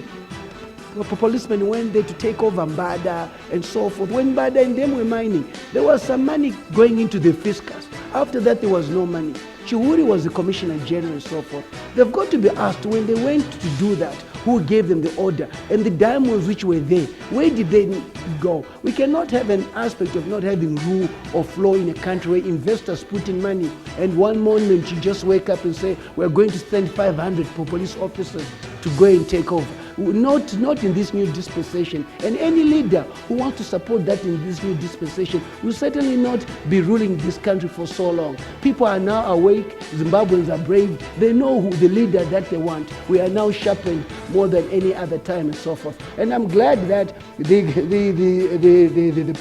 policemen went there to take over Mbada and so forth. When Mbada and them were mining, there was some money going into the fiscus. After that, there was no money. Chiwuri was the Commissioner General and so forth. They've got to be asked, when they went to do that, who gave them the order? And the diamonds which were there, where did they go? We cannot have an aspect of not having rule of law in a country where investors put in money, and one moment you just wake up and say, we're going to send 500 police officers to go and take over. Not in this new dispensation. And any leader who wants to support that in this new dispensation will certainly not be ruling this country for so long. People are now awake. Zimbabweans are brave. They know who the leader that they want. We are now sharpened more than any other time and so forth. And I'm glad that the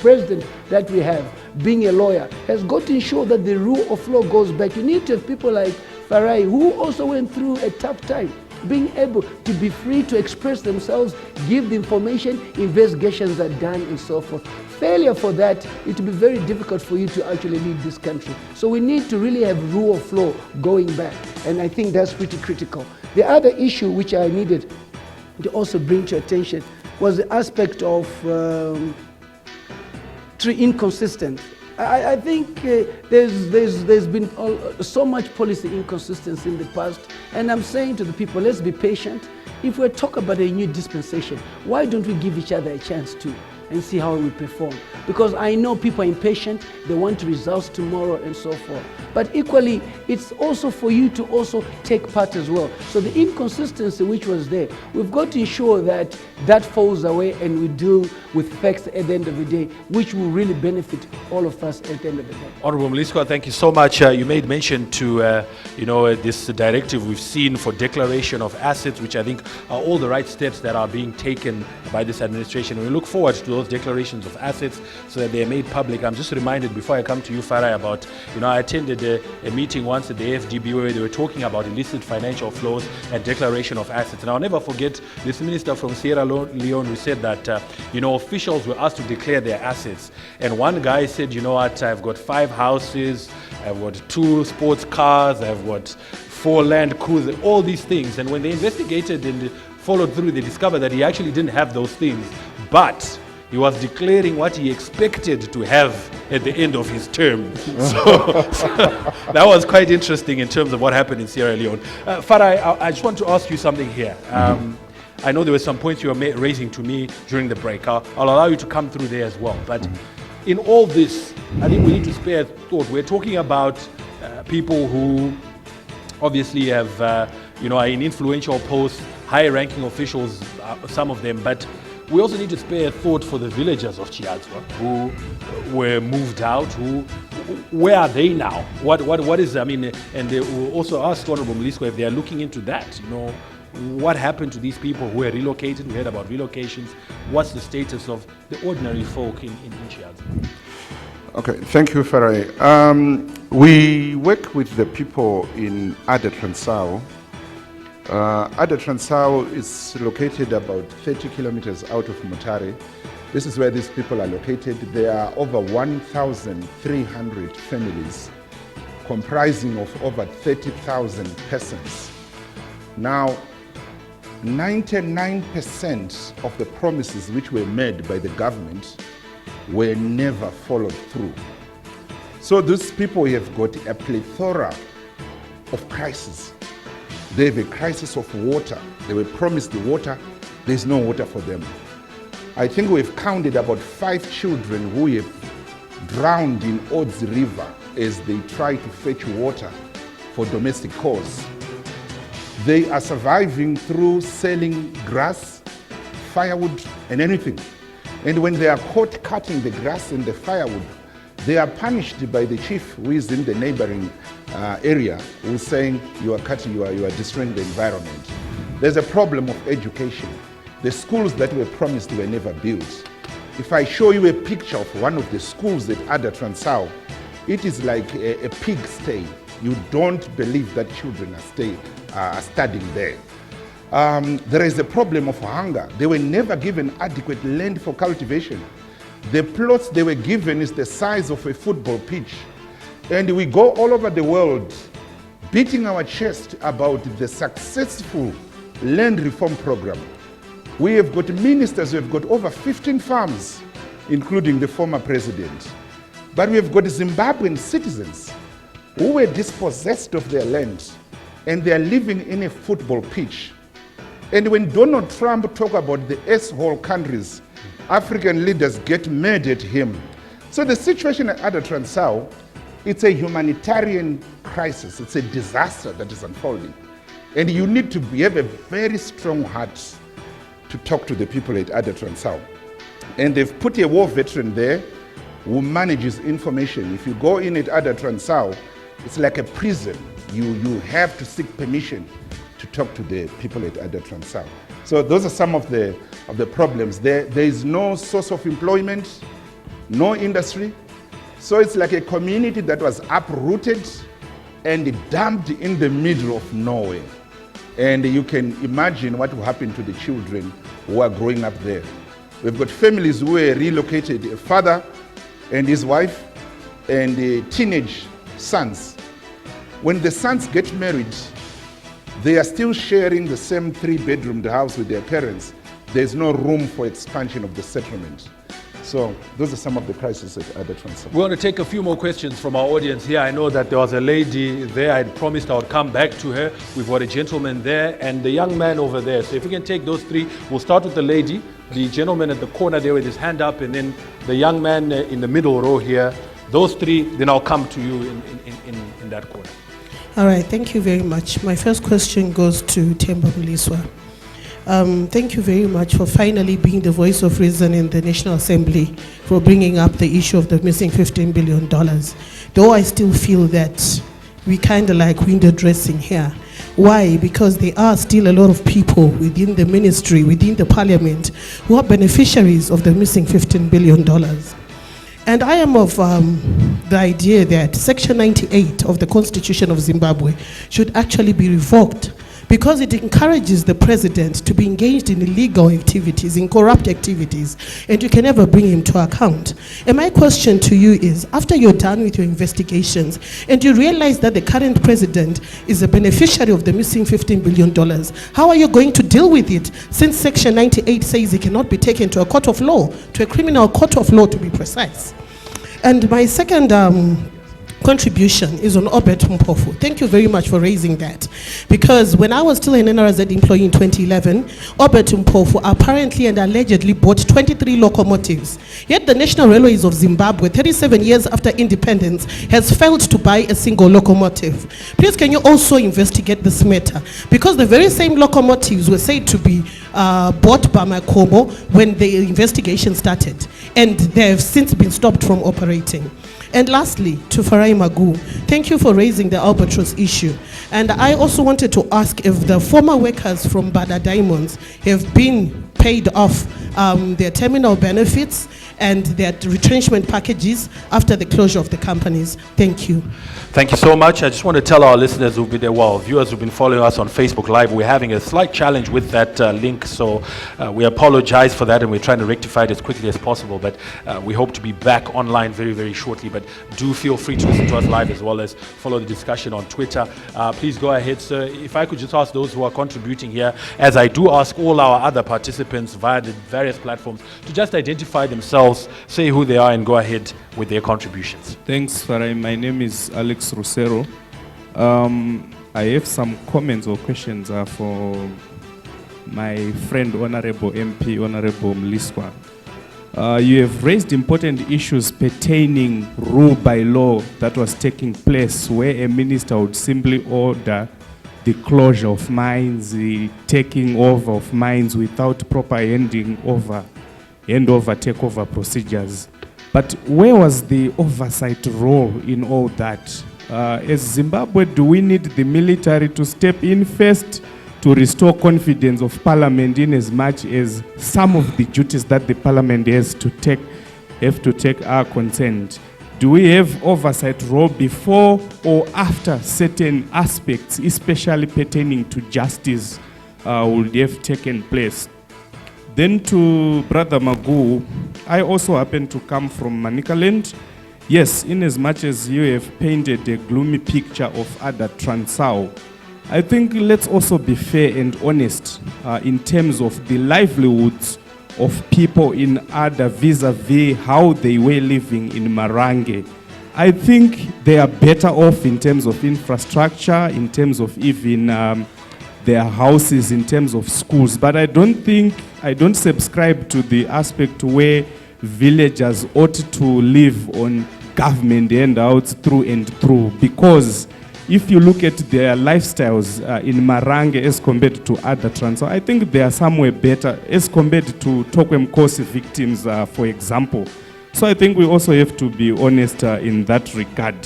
president that we have, being a lawyer, has got to ensure that the rule of law goes back. You need to have people like Farai, who also went through a tough time, being able to be free to express themselves, give the information, investigations are done and so forth. Failure for that, it will be very difficult for you to actually lead this country. So we need to really have rule of law going back, and I think that's pretty critical. The other issue which I needed to also bring to attention was the aspect of inconsistent. I think there's been so much policy inconsistency in the past, and I'm saying to the people, let's be patient. If we talk about a new dispensation, why don't we give each other a chance too and see how we perform? Because I know people are impatient, they want results tomorrow and so forth. But equally, it's also for you to also take part as well. So the inconsistency which was there, we've got to ensure that that falls away and we deal with facts at the end of the day, which will really benefit all of us at the end of the day. Honorable Mliswa, thank you so much. You made mention to this directive we've seen for declaration of assets, which I think are all the right steps that are being taken by this administration. We look forward to those declarations of assets so that they are made public. I'm just reminded before I come to you, Farai, about, I attended a meeting once at the FDB where they were talking about illicit financial flows and declaration of assets. And I'll never forget this minister from Sierra Leone who said that, officials were asked to declare their assets. And one guy said, you know what, I've got 5 houses, I've got 2 sports cars, I've got 4 Land Cruisers, all these things. And when they investigated and followed through, they discovered that he actually didn't have those things, but he was declaring what he expected to have at the end of his term. So that was quite interesting in terms of what happened in Sierra Leone. Farai, I just want to ask you something here. I know there were some points you were raising to me during the break. I'll allow you to come through there as well. But in all this, I think we need to spare thought. We're talking about people who obviously have, are in influential posts, high-ranking officials, some of them, but we also need to spare thought for the villagers of Chiadzwa who were moved out. Where are they now? What is, and they will also ask Honorable Mliswa if they are looking into that. What happened to these people who were relocated? We heard about relocations. What's the status of the ordinary folk in Chiadzwa? Okay, thank you, Farai. We work with the people in Ada Transao. Ada Transao is located about 30 kilometers out of Mutare. This is where these people are located. There are over 1,300 families comprising of over 30,000 persons. Now, 99% of the promises which were made by the government were never followed through. So these people have got a plethora of crises. They have a crisis of water. They were promised the water. There's no water for them. I think we've counted about 5 children who have drowned in Odds River as they try to fetch water for domestic cause. They are surviving through selling grass, firewood, and anything. And when they are caught cutting the grass and the firewood, they are punished by the chief who is in the neighboring area, who's saying you are cutting, you are destroying the environment. There's a problem of education. The schools that were promised were never built. If I show you a picture of one of the schools at Ada Transao, it is like a pigsty. You don't believe that children are studying there. There is a problem of hunger. They were never given adequate land for cultivation. The plots they were given is the size of a football pitch. And we go all over the world beating our chest about the successful land reform program. We have got ministers who have got over 15 farms, including the former president. But we have got Zimbabwean citizens who were dispossessed of their land, and they are living in a football pitch. And when Donald Trump talks about the S-hole countries, African leaders get mad at him. So the situation at Ada Transao, it's a humanitarian crisis. It's a disaster that is unfolding. And you need to have a very strong heart to talk to the people at Ada Transao. And they've put a war veteran there who manages information. If you go in at Ada Transao, it's like a prison. You have to seek permission to talk to the people at Ada Transao. So those are some of the problems. There is no source of employment, no industry. So it's like a community that was uprooted and dumped in the middle of nowhere. And you can imagine what will happen to the children who are growing up there. We've got families who were relocated, a father and his wife and teenage sons. When the sons get married, they are still sharing the same 3-bedroom house with their parents. There's no room for expansion of the settlement. So those are some of the crises at Ada Transao. We want to take a few more questions from our audience here. I know that there was a lady there. I had promised I would come back to her. We've got a gentleman there and the young man over there. So if we can take those three, we'll start with the lady, the gentleman at the corner there with his hand up, and then the young man in the middle row here. Those three, then I'll come to you in that corner. All right, thank you very much. My first question goes to Temba Mliswa. Thank you very much for finally being the voice of reason in the National Assembly, for bringing up the issue of the missing $15 billion. Though I still feel that we kind of like window dressing here. Why? Because there are still a lot of people within the ministry, within the parliament, who are beneficiaries of the missing $15 billion. And I am of the idea that Section 98 of the Constitution of Zimbabwe should actually be revoked, because it encourages the president to be engaged in illegal activities, in corrupt activities, and you can never bring him to account. And my question to you is, after you're done with your investigations and you realize that the current president is a beneficiary of the missing $15 billion, how are you going to deal with it, since Section 98 says it cannot be taken to a court of law, to a criminal court of law to be precise? And my second contribution is on Obert Mpofu. Thank you very much for raising that, because when I was still an NRZ employee in 2011, Obert Mpofu apparently and allegedly bought 23 locomotives. Yet the National Railways of Zimbabwe, 37 years after independence, has failed to buy a single locomotive. Please, can you also investigate this matter? Because the very same locomotives were said to be bought by Maguwu when the investigation started, and they have since been stopped from operating. And lastly, to Farai Maguwu, thank you for raising the albatross issue. And I also wanted to ask if the former workers from Bada Diamonds have been paid off their terminal benefits and their retrenchment packages after the closure of the companies. Thank you. Thank you so much. I just want to tell our listeners who've been there, well, viewers who've been following us on Facebook Live, we're having a slight challenge with that link. So we apologize for that, and we're trying to rectify it as quickly as possible. But we hope to be back online very, very shortly. But do feel free to listen to us live, as well as follow the discussion on Twitter. Please go ahead, sir. If I could just ask those who are contributing here, as I do ask all our other participants via the various platforms, to just identify themselves, say who they are, and go ahead with their contributions. Thanks, Farai. My name is Alex Rosero. I have some comments or questions for my friend, Honorable MP, Honorable Mliswa. You have raised important issues pertaining rule by law that was taking place, where a minister would simply order the closure of mines, the taking over of mines without proper handover takeover procedures. But where was the oversight role in all that? As Zimbabwe, do we need the military to step in first to restore confidence of Parliament, in as much as some of the duties that the Parliament have to take are concerned? Do we have oversight role before or after certain aspects, especially pertaining to justice, would have taken place? Then to Brother Maguwu, I also happen to come from Manicaland. Yes, in as much as you have painted a gloomy picture of other Transao, I think let's also be fair and honest in terms of the livelihoods of people in Ada vis-a-vis how they were living in Marange. I think they are better off in terms of infrastructure, in terms of even their houses, in terms of schools. But I don't subscribe to the aspect where villagers ought to live on government handouts through and through, because if you look at their lifestyles in Marange as compared to other Transao, I think they are somewhere better as compared to Tokwem Kosi victims, for example. So I think we also have to be honest in that regard.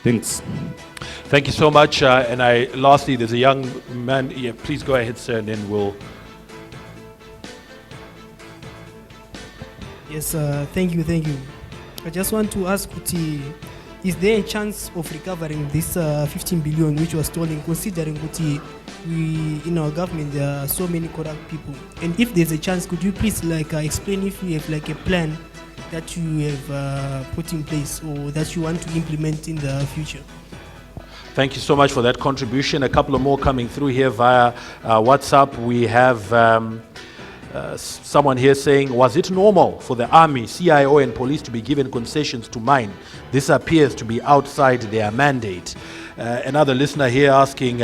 Thanks. Thank you so much. Lastly, there's a young man. Yeah, please go ahead, sir, and then we'll. Yes, thank you. I just want to ask Kuti, is there a chance of recovering this 15 billion which was stolen, considering Kuti, we in our government there are so many corrupt people? And if there's a chance, could you please explain if you have a plan that you have put in place or that you want to implement in the future? Thank you so much for that contribution. A couple of more coming through here via WhatsApp. We have someone here saying, was it normal for the army, CIO and police to be given concessions to mine? This appears to be outside their mandate. Another listener here asking,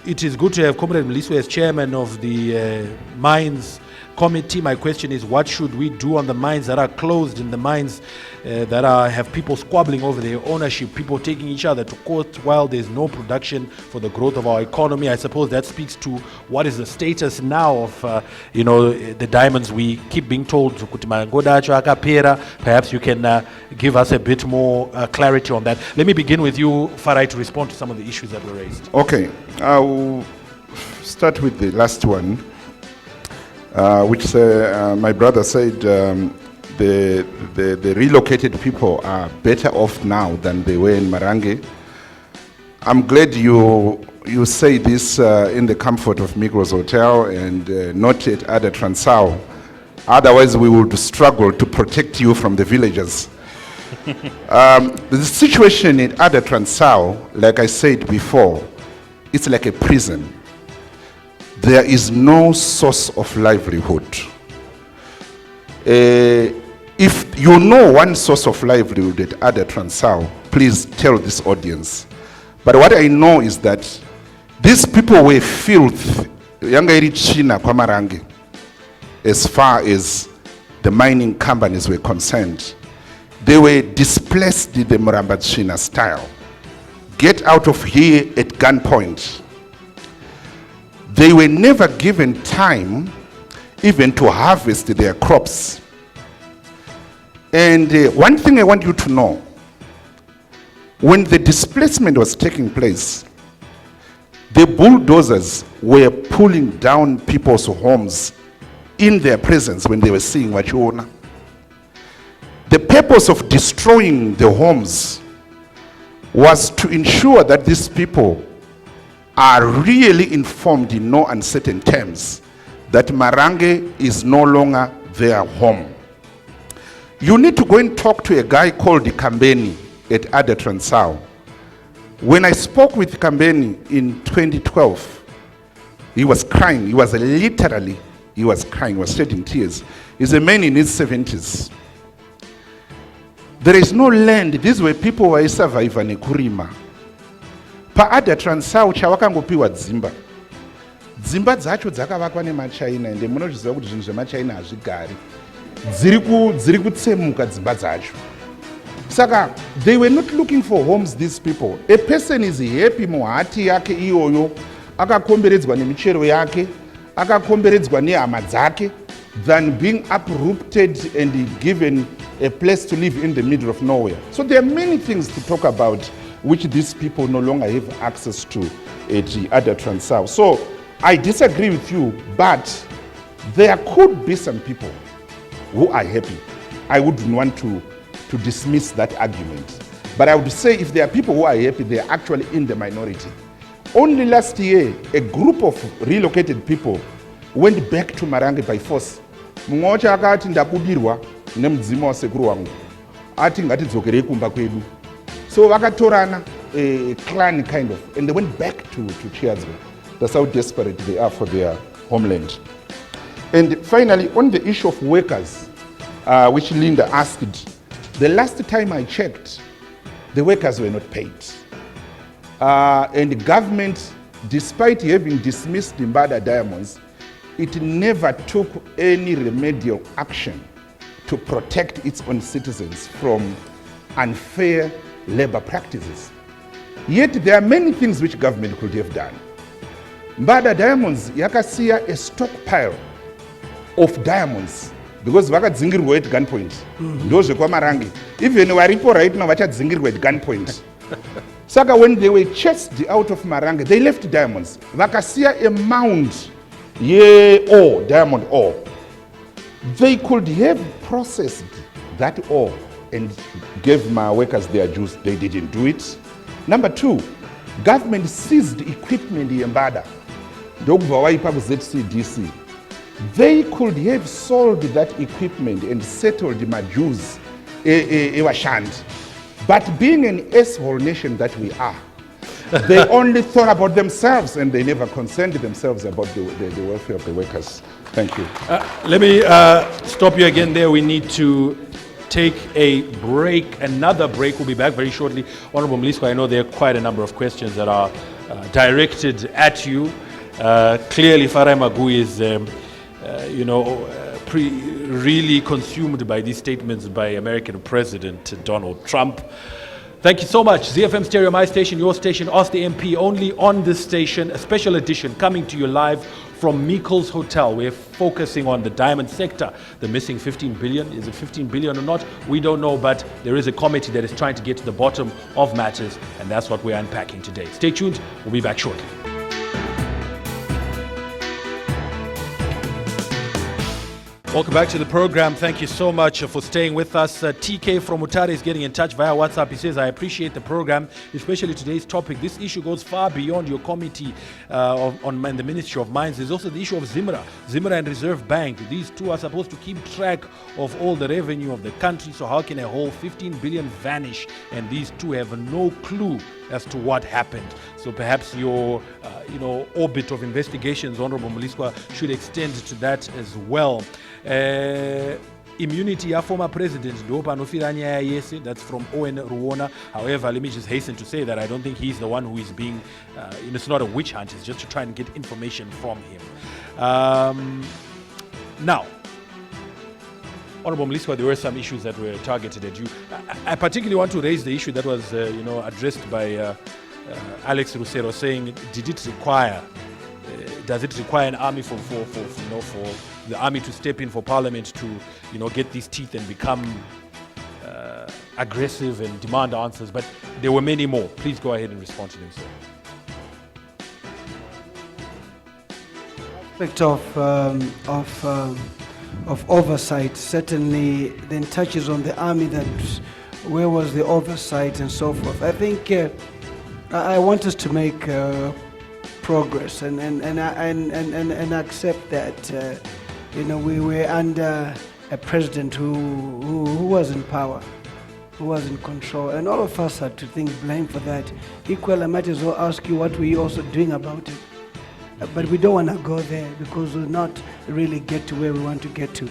it is good to have Comrade Mliswa as chairman of the mines committee. My question is, what should we do on the mines that are closed, in the mines that have people squabbling over their ownership, people taking each other to court while there's no production for the growth of our economy? I suppose that speaks to what is the status now of the diamonds. We keep being told perhaps you can give us a bit more clarity on that. Let me begin with you, Farai, to respond to some of the issues that were raised. Okay, I'll start with the last one, which my brother said the relocated people are better off now than they were in Marange. I'm glad you say this in the comfort of Migros Hotel and not at other Transao. Otherwise, we would struggle to protect you from the villagers. The situation in other Transao, like I said before, it's like a prison. There is no source of livelihood. If you know one source of livelihood at other Transao, please tell this audience. But what I know is that these people were filth, as far as the mining companies were concerned. They were displaced in the Murambachina style. Get out of here at gunpoint. They were never given time even to harvest their crops. And one thing I want you to know, when the displacement was taking place, the bulldozers were pulling down people's homes in their presence when they were seeing Wachiona. The purpose of destroying the homes was to ensure that these people are really informed in no uncertain terms that Marange is no longer their home. You need to go and talk to a guy called Kambeni at Ada Transao. When I spoke with Kambeni in 2012, he was crying. He was crying, he was shedding tears. He's a man in his 70s. There is no land. These were people who were surviving Kurima. Pa Ada Transao chawakangopiwa dzimba. Dzimba dzacho dzakavakwa neMachina ende munozviziva kuti zvinhu zvemaChina hazvigari. Dziri kutsemuka dzimba dzacho. Saka they were not looking for homes, these people. A person is happy muhati yake iyoyo, akakomberedzwa nemichero yake, akakomberedzwa nehama dzake, than being uprooted and given a place to live in the middle of nowhere. So there are many things to talk about which these people no longer have access to at the other Transao. So I disagree with you, but there could be some people who are happy. I wouldn't want to dismiss that argument. But I would say if there are people who are happy, they are actually in the minority. Only last year, a group of relocated people went back to Marange by force. Mmoja akati ndabudirwa nemudzimu wasekuru wangu. Ati ngatidzokerei kumba kwedu. So vakatorana a clan kind of, and they went back to Chiazwa. That's how desperate they are for their homeland. And finally, on the issue of workers, which Linda asked, the last time I checked, the workers were not paid. And the government, despite having dismissed the Mbada Diamonds, it never took any remedial action to protect its own citizens from unfair labor practices. Yet there are many things which government could have done. Mbada Diamonds yakasiya a stockpile of diamonds because vakadzingirwa at gunpoint. Ndozve kwaMarange. Even varipo right now vachadzingirwa at gunpoint. Saka when they were chased out of Marange, they left diamonds. Vakasiya a mound, ore, diamond ore. They could have processed that ore and gave my workers their dues. They didn't do it. Number two, government seized equipment in Mbada. ZCDC. They could have sold that equipment and settled my dues. But being an asshole nation that we are, they only thought about themselves and they never concerned themselves about the welfare of the workers. Thank you. Let me stop you again there. We need to take a break, another break. We'll be back very shortly. Honorable Mliswa, I know there are quite a number of questions that are directed at you. Clearly, Farai Maguwu is, really consumed by these statements by American President Donald Trump. Thank you so much. ZiFM Stereo, my station, your station, Ask the MP, only on this station, a special edition coming to you live from Meikle's Hotel. We're focusing on the diamond sector. The missing 15 billion. Is it 15 billion or not? We don't know, but there is a committee that is trying to get to the bottom of matters, and that's what we're unpacking today. Stay tuned. We'll be back shortly. Welcome back to the program. Thank you so much for staying with us. TK from Mutare is getting in touch via WhatsApp. He says, I appreciate the program, especially today's topic. This issue goes far beyond your committee on the Ministry of Mines. There's also the issue of Zimra and Reserve Bank. These two are supposed to keep track of all the revenue of the country. So how can a whole 15 billion vanish and these two have no clue as to what happened? So perhaps your orbit of investigations, Honorable Mliswa, should extend to that as well. Immunity ya former president that's from Owen Ruona. However, let me just hasten to say that I don't think he's the one who is being it's not a witch hunt, it's just to try and get information from him. Now, Honorable Mliswa, there were some issues that were targeted at you. I particularly want to raise the issue that was addressed by Alex Rusero, saying, does it require an army for the army to step in for Parliament to get these teeth and become aggressive and demand answers? But there were many more. Please go ahead and respond to them, sir. Aspect of oversight certainly then touches on the army, that where was the oversight and so forth. I think I want us to make progress and accept that we were under a president who was in power, who was in control, and all of us had to think blame for that. Equally, I might as well ask you, what were you also doing about it? But we don't want to go there because we'll not really get to where we want to get to.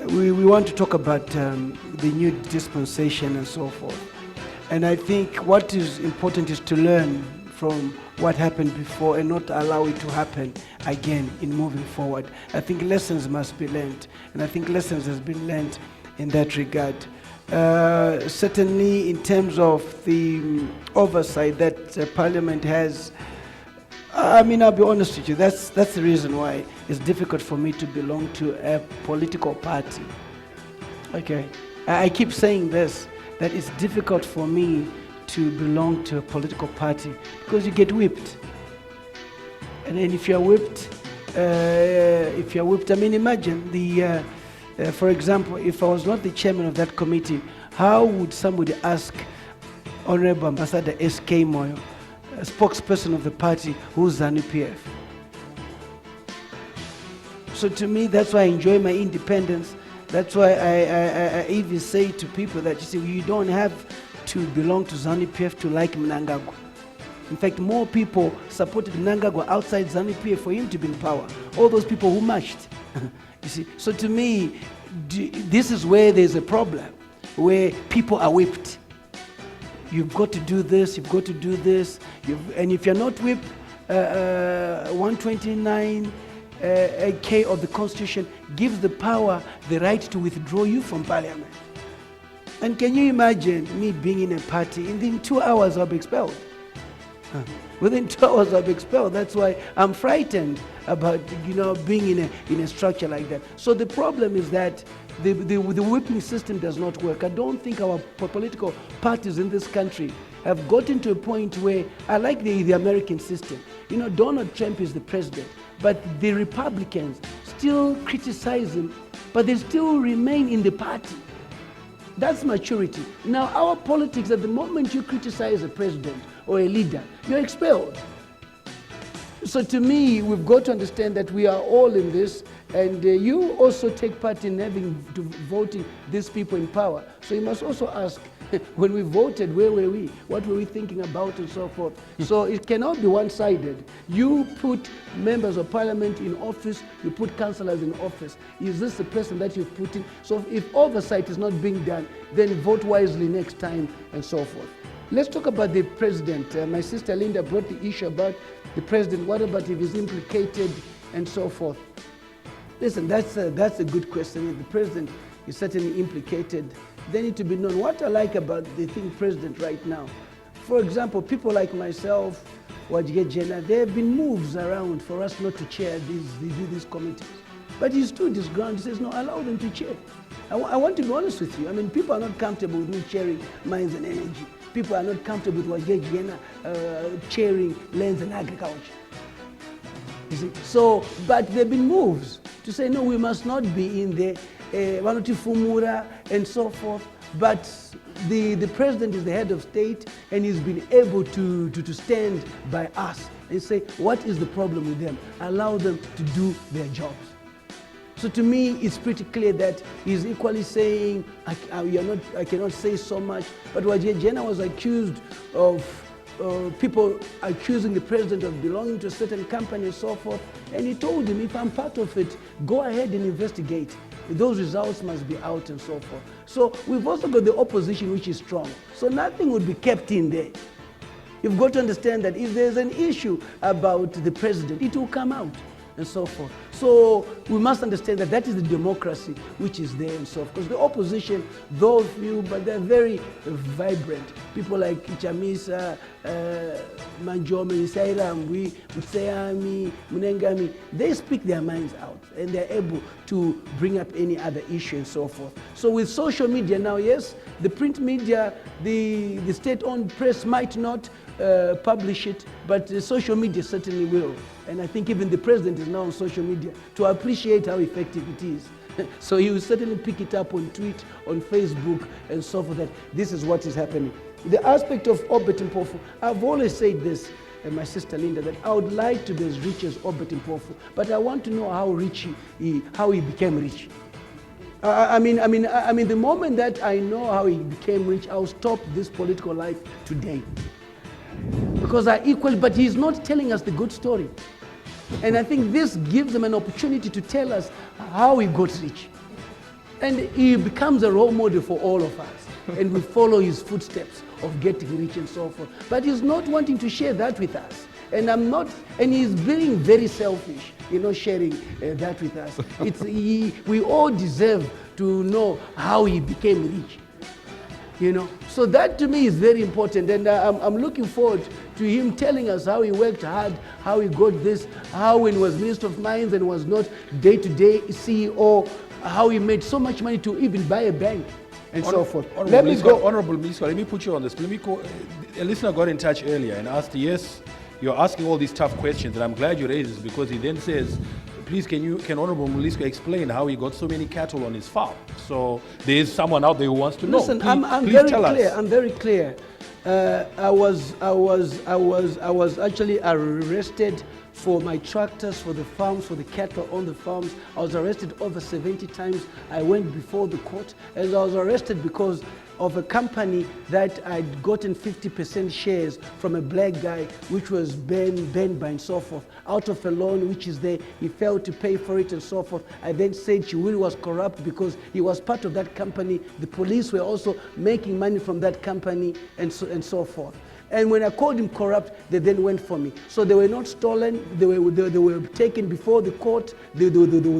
We want to talk about the new dispensation and so forth. And I think what is important is to learn from what happened before and not allow it to happen again in moving forward. I think lessons must be learned, and I think lessons has been learned in that regard. Certainly in terms of the oversight that Parliament has, I mean, I'll be honest with you. That's the reason why it's difficult for me to belong to a political party. Okay, I keep saying this, that it's difficult for me to belong to a political party because you get whipped. And then if you're whipped, I mean, imagine for example, if I was not the chairman of that committee, how would somebody ask Honorable Ambassador S.K. Moyo, a spokesperson of the party, who's ZANU-PF? So to me, that's why I enjoy my independence. That's why I even say to people that, you see, you don't have to belong to ZANU-PF to like Mnangagwa. In fact, more people supported Mnangagwa outside ZANU-PF for him to be in power. All those people who marched. You see, so to me, this is where there's a problem, where people are whipped. You've got to do this, you've got to do this, and if you're not whipped, 129 K of the Constitution gives the power, the right to withdraw you from Parliament. And can you imagine me being in a party, within 2 hours I'll be expelled? Within 2 hours I'll be expelled. That's why I'm frightened about, being in a structure like that. So the problem is that the whipping system does not work. I don't think our political parties in this country have gotten to a point where, I like the American system. Donald Trump is the president, but the Republicans still criticize him, but they still remain in the party. That's maturity. Now, our politics, at the moment you criticize a president or a leader, you're expelled. So to me, we've got to understand that we are all in this, and you also take part in voting these people in power. So you must also ask, when we voted, where were we? What were we thinking about, and so forth? So it cannot be one-sided. You put members of parliament in office, you put councillors in office. Is this the person that you've put in? So if oversight is not being done, then vote wisely next time, and so forth. Let's talk about the president. My sister Linda brought the issue about the president. What about if he's implicated, and so forth? Listen, that's a good question. If the president is certainly implicated, they need to be known. What I like about the president right now, for example, people like myself, Wajige Jena, there have been moves around for us not to chair these committees. But he stood his ground. He says, no, allow them to chair. I want to be honest with you. I mean, people are not comfortable with me chairing mines and energy. People are not comfortable with Wajige Jena chairing lands and agriculture. You see? So, but there have been moves to say, no, we must not be in the Fumura and so forth. But the president is the head of state, and he's been able to stand by us and say, what is the problem with them? Allow them to do their jobs. So to me, it's pretty clear that he's equally saying, I cannot say so much. But Wajige Jena was accused of people accusing the president of belonging to a certain company and so forth. And he told him, if I'm part of it, go ahead and investigate. Those results must be out and so forth. So we've also got the opposition, which is strong. So nothing would be kept in there. You've got to understand that if there's an issue about the president, it will come out and so forth. So we must understand that that is the democracy which is there and so forth. Because the opposition, those few, but they're very vibrant. People like Chamisa, Manjome, Isairangwi, Mutseami, Munengami, they speak their minds out and they're able to bring up any other issue and so forth. So with social media now, yes, the print media, the state-owned press might not publish it, but the social media certainly will. And I think even the president is now on social media to appreciate how effective it is. So he will certainly pick it up on Twitter, on Facebook, and so forth, that this is what is happening. The aspect of Obert Mpofu, I've always said this, and my sister Linda, that I would like to be as rich as Obert Mpofu, but I want to know how he became rich. I mean, the moment that I know how he became rich, I'll stop this political life today. Because but he's not telling us the good story. And I think this gives him an opportunity to tell us how he got rich. And he becomes a role model for all of us. And we follow his footsteps of getting rich and so forth. But he's not wanting to share that with us. And he's being very selfish, sharing that with us. We all deserve to know how he became rich. You know, so that to me is very important, and I'm looking forward to him telling us how he worked hard, how he got this, how when he was Minister of Mines and was not day-to-day CEO, how he made so much money to even buy a bank and so forth. Let me go. Honorable Mliswa, let me put you on this. Let me go. A listener got in touch earlier and asked, yes, you're asking all these tough questions, and I'm glad you raised this, because he then says, please, can Honorable Mliswa explain how he got so many cattle on his farm? So there is someone out there who wants to know. Listen, please, I'm please very tell clear. us. I'm very clear. I was actually arrested for my tractors, for the farms, for the cattle on the farms. I was arrested over 70 times. I went before the court, and I was arrested because of a company that I'd gotten 50% shares from a black guy, which was banned by and so forth, out of a loan which is there. He failed to pay for it and so forth. I then said Chiwiri was corrupt because he was part of that company. The police were also making money from that company and so forth. And when I called him corrupt, they then went for me. So they were not stolen, they were taken before the court. The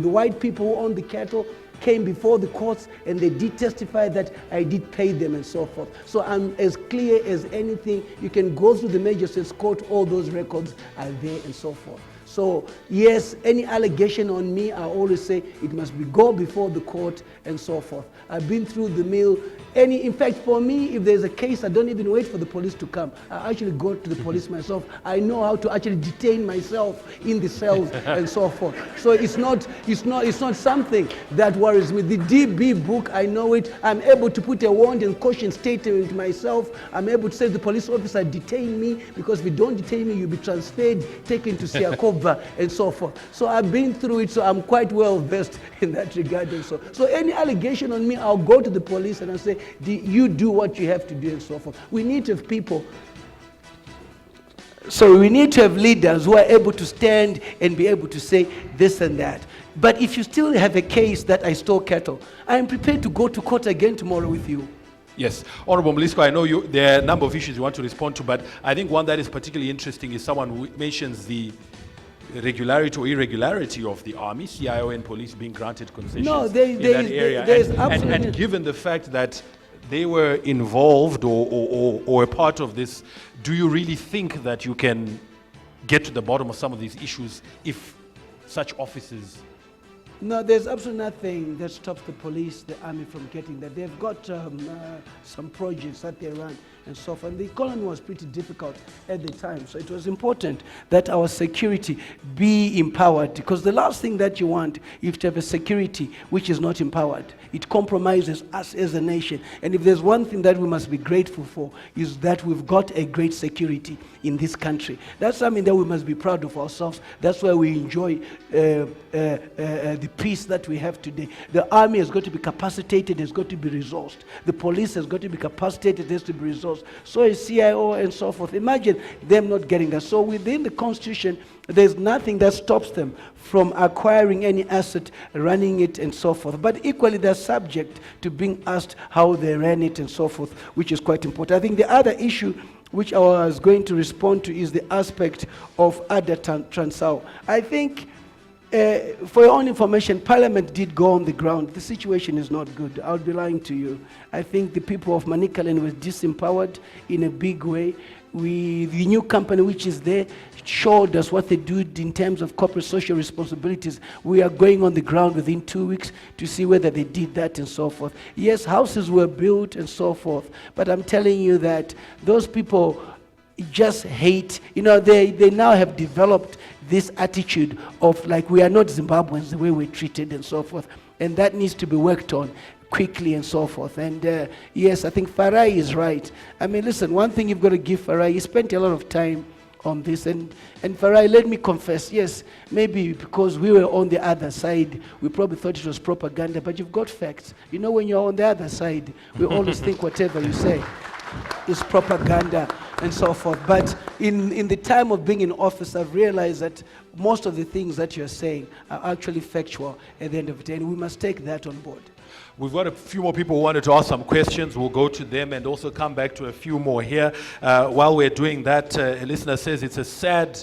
white people who owned the cattle came before the courts, and they did testify that I did pay them and so forth. So I'm as clear as anything. You can go through the magistrate's court, all those records are there and so forth. So yes, any allegation on me, I always say it must go before the court and so forth. I've been through the mill. In fact, for me, if there's a case, I don't even wait for the police to come. I actually go to the police myself. I know how to actually detain myself in the cells and so forth. So it's not something that worries me. The DB book, I know it. I'm able to put a warrant and caution statement myself. I'm able to say the police officer detain me, because if you don't detain me, you'll be transferred, taken to Siakova and so forth. So I've been through it, so I'm quite well versed in that regard. And so any allegation on me, I'll go to the police and I'll say, you do what you have to do and so forth. We need to have people. So we need to have leaders who are able to stand and be able to say this and that. But if you still have a case that I stole cattle, I am prepared to go to court again tomorrow with you. Yes, Honorable Mliswa, I know there are a number of issues you want to respond to, but I think one that is particularly interesting is someone who mentions the regularity or irregularity of the army, CIO and police being granted concessions in that area. And given the fact that they were involved or a part of this, do you really think that you can get to the bottom of some of these issues if such officers? No, there's absolutely nothing that stops the police, the army from getting that. They've got some projects that they run and so forth. And the economy was pretty difficult at the time. So it was important that our security be empowered, because the last thing that you want is to have a security which is not empowered. It compromises us as a nation. And if there's one thing that we must be grateful for, is that we've got a great security in this country. That's something that we must be proud of ourselves. That's why we enjoy the peace that we have today. The army has got to be capacitated, has got to be resourced. The police has got to be capacitated, has to be resourced. So is CIO and so forth. Imagine them not getting that. So within the Constitution, there's nothing that stops them from acquiring any asset, running it and so forth. But equally, they're subject to being asked how they ran it and so forth, which is quite important. I think the other issue which I was going to respond to is the aspect of Ada Transao. I think, for your own information, Parliament did go on the ground. The situation is not good. I would be lying to you. I think the people of Manicaland were disempowered in a big way. The new company which is there showed us what they do in terms of corporate social responsibilities. We are going on the ground within 2 weeks to see whether they did that and so forth. Yes, houses were built and so forth, but I'm telling you that those people just hate, they now have developed this attitude of like, we are not Zimbabweans the way we're treated and so forth, and that needs to be worked on quickly and so forth. And yes, I think Farai is right. I mean, listen, one thing you've got to give Farai, he spent a lot of time on this, and Farai, let me confess, yes, maybe because we were on the other side, we probably thought it was propaganda, but you've got facts. When you're on the other side, we always think whatever you say is propaganda and so forth. But in the time of being in office, I've realized that most of the things that you're saying are actually factual at the end of the day, and we must take that on board. We've got a few more people who wanted to ask some questions. We'll go to them and also come back to a few more here. While we're doing that, a listener says it's a sad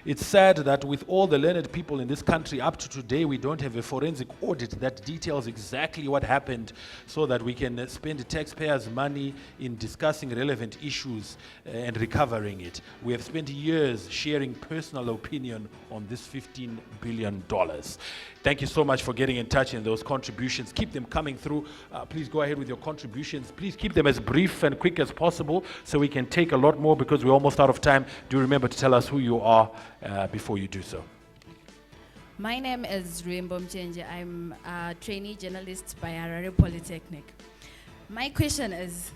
It's sad that with all the learned people in this country, up to today, we don't have a forensic audit that details exactly what happened so that we can spend taxpayers' money in discussing relevant issues and recovering it. We have spent years sharing personal opinion on this $15 billion. Thank you so much for getting in touch and those contributions. Keep them coming through. Please go ahead with your contributions. Please keep them as brief and quick as possible so we can take a lot more because we're almost out of time. Do remember to tell us who you are before you do so. My name is Ruembo Mchenje. I'm a trainee journalist by Harare Polytechnic. My question is,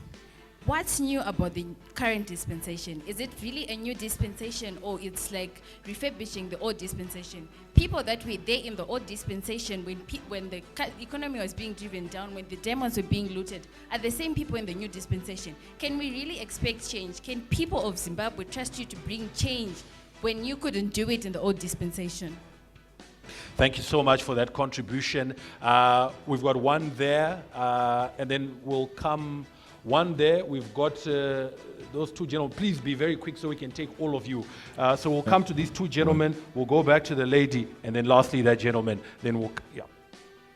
what's new about the current dispensation? Is it really a new dispensation or it's like refurbishing the old dispensation? People that were there in the old dispensation when the economy was being driven down, when the diamonds were being looted, are the same people in the new dispensation. Can we really expect change? Can people of Zimbabwe trust you to bring change when you couldn't do it in the old dispensation? Thank you so much for that contribution. We've got one there, and then we'll come one there. We've got those two gentlemen. Please be very quick so we can take all of you. So we'll come to these two gentlemen. We'll go back to the lady, and then lastly that gentleman. Then we'll, yeah.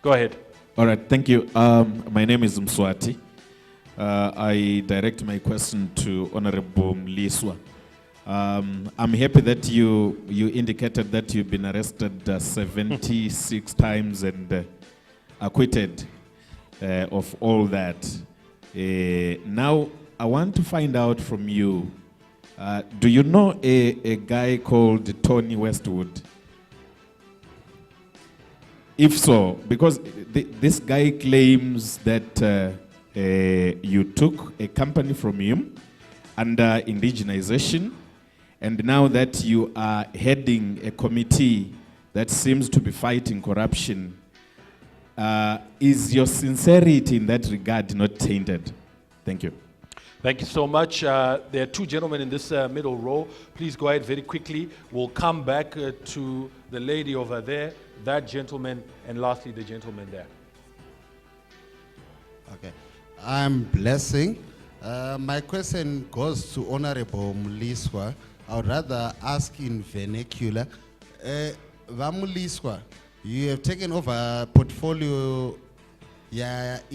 Go ahead. All right, thank you. My name is Mswati. I direct my question to Honorable Mliswa. I'm happy that you indicated that you've been arrested 76 times and acquitted of all that. Now, I want to find out from you, do you know a guy called Tony Westwood? If so, because this guy claims that you took a company from him under indigenization, and now that you are heading a committee that seems to be fighting corruption, is your sincerity in that regard not tainted? Thank you. Thank you so much. There are two gentlemen in this middle row. Please go ahead very quickly. We'll come back to the lady over there, that gentleman, and lastly the gentleman there. Okay. I'm Blessing. My question goes to Honorable Mliswa. I would rather ask in vernacular. Mliswa, you have taken over a portfolio in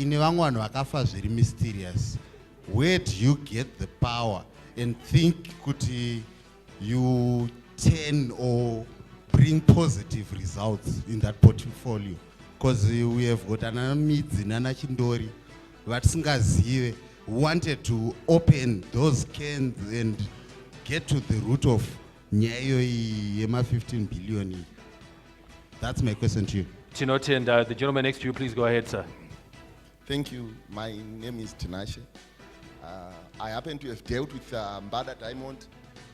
wakafa very mysterious. Where do you get the power and think could you turn or bring positive results in that portfolio? Because we have got another Nana Chindori, but Singazive wanted to open those cans and get to the root of Nyayo Yema 15 billion. That's my question to you. Tinote and the gentleman next to you, please go ahead, sir. Thank you. My name is Tinashe. I happen to have dealt with Mbada Diamond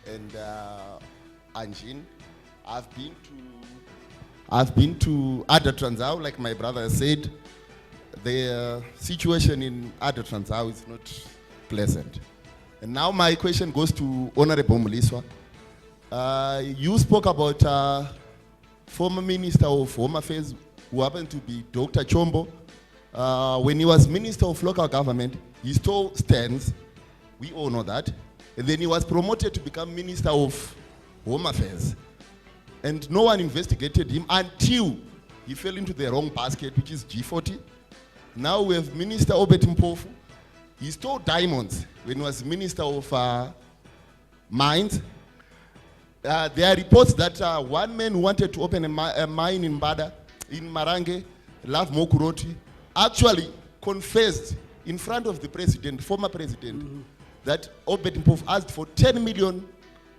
and Anjin. I've been to Ada Transao, like my brother said. The situation in Ada Transao is not pleasant. And now my question goes to Honorable Mliswa. You spoke about former Minister of Home Affairs, who happened to be Dr. Chombo. When he was Minister of Local Government, he stole stands. We all know that. And then he was promoted to become Minister of Home Affairs. And no one investigated him until he fell into the wrong basket, which is G40. Now we have Minister Obet Mpofu. He stole diamonds when he was Minister of Mines. There are reports that one man who wanted to open a mine in Mbada, in Marange, Love Mokuroti, actually confessed in front of the president, former president, that Obet Mpofu asked for 10 million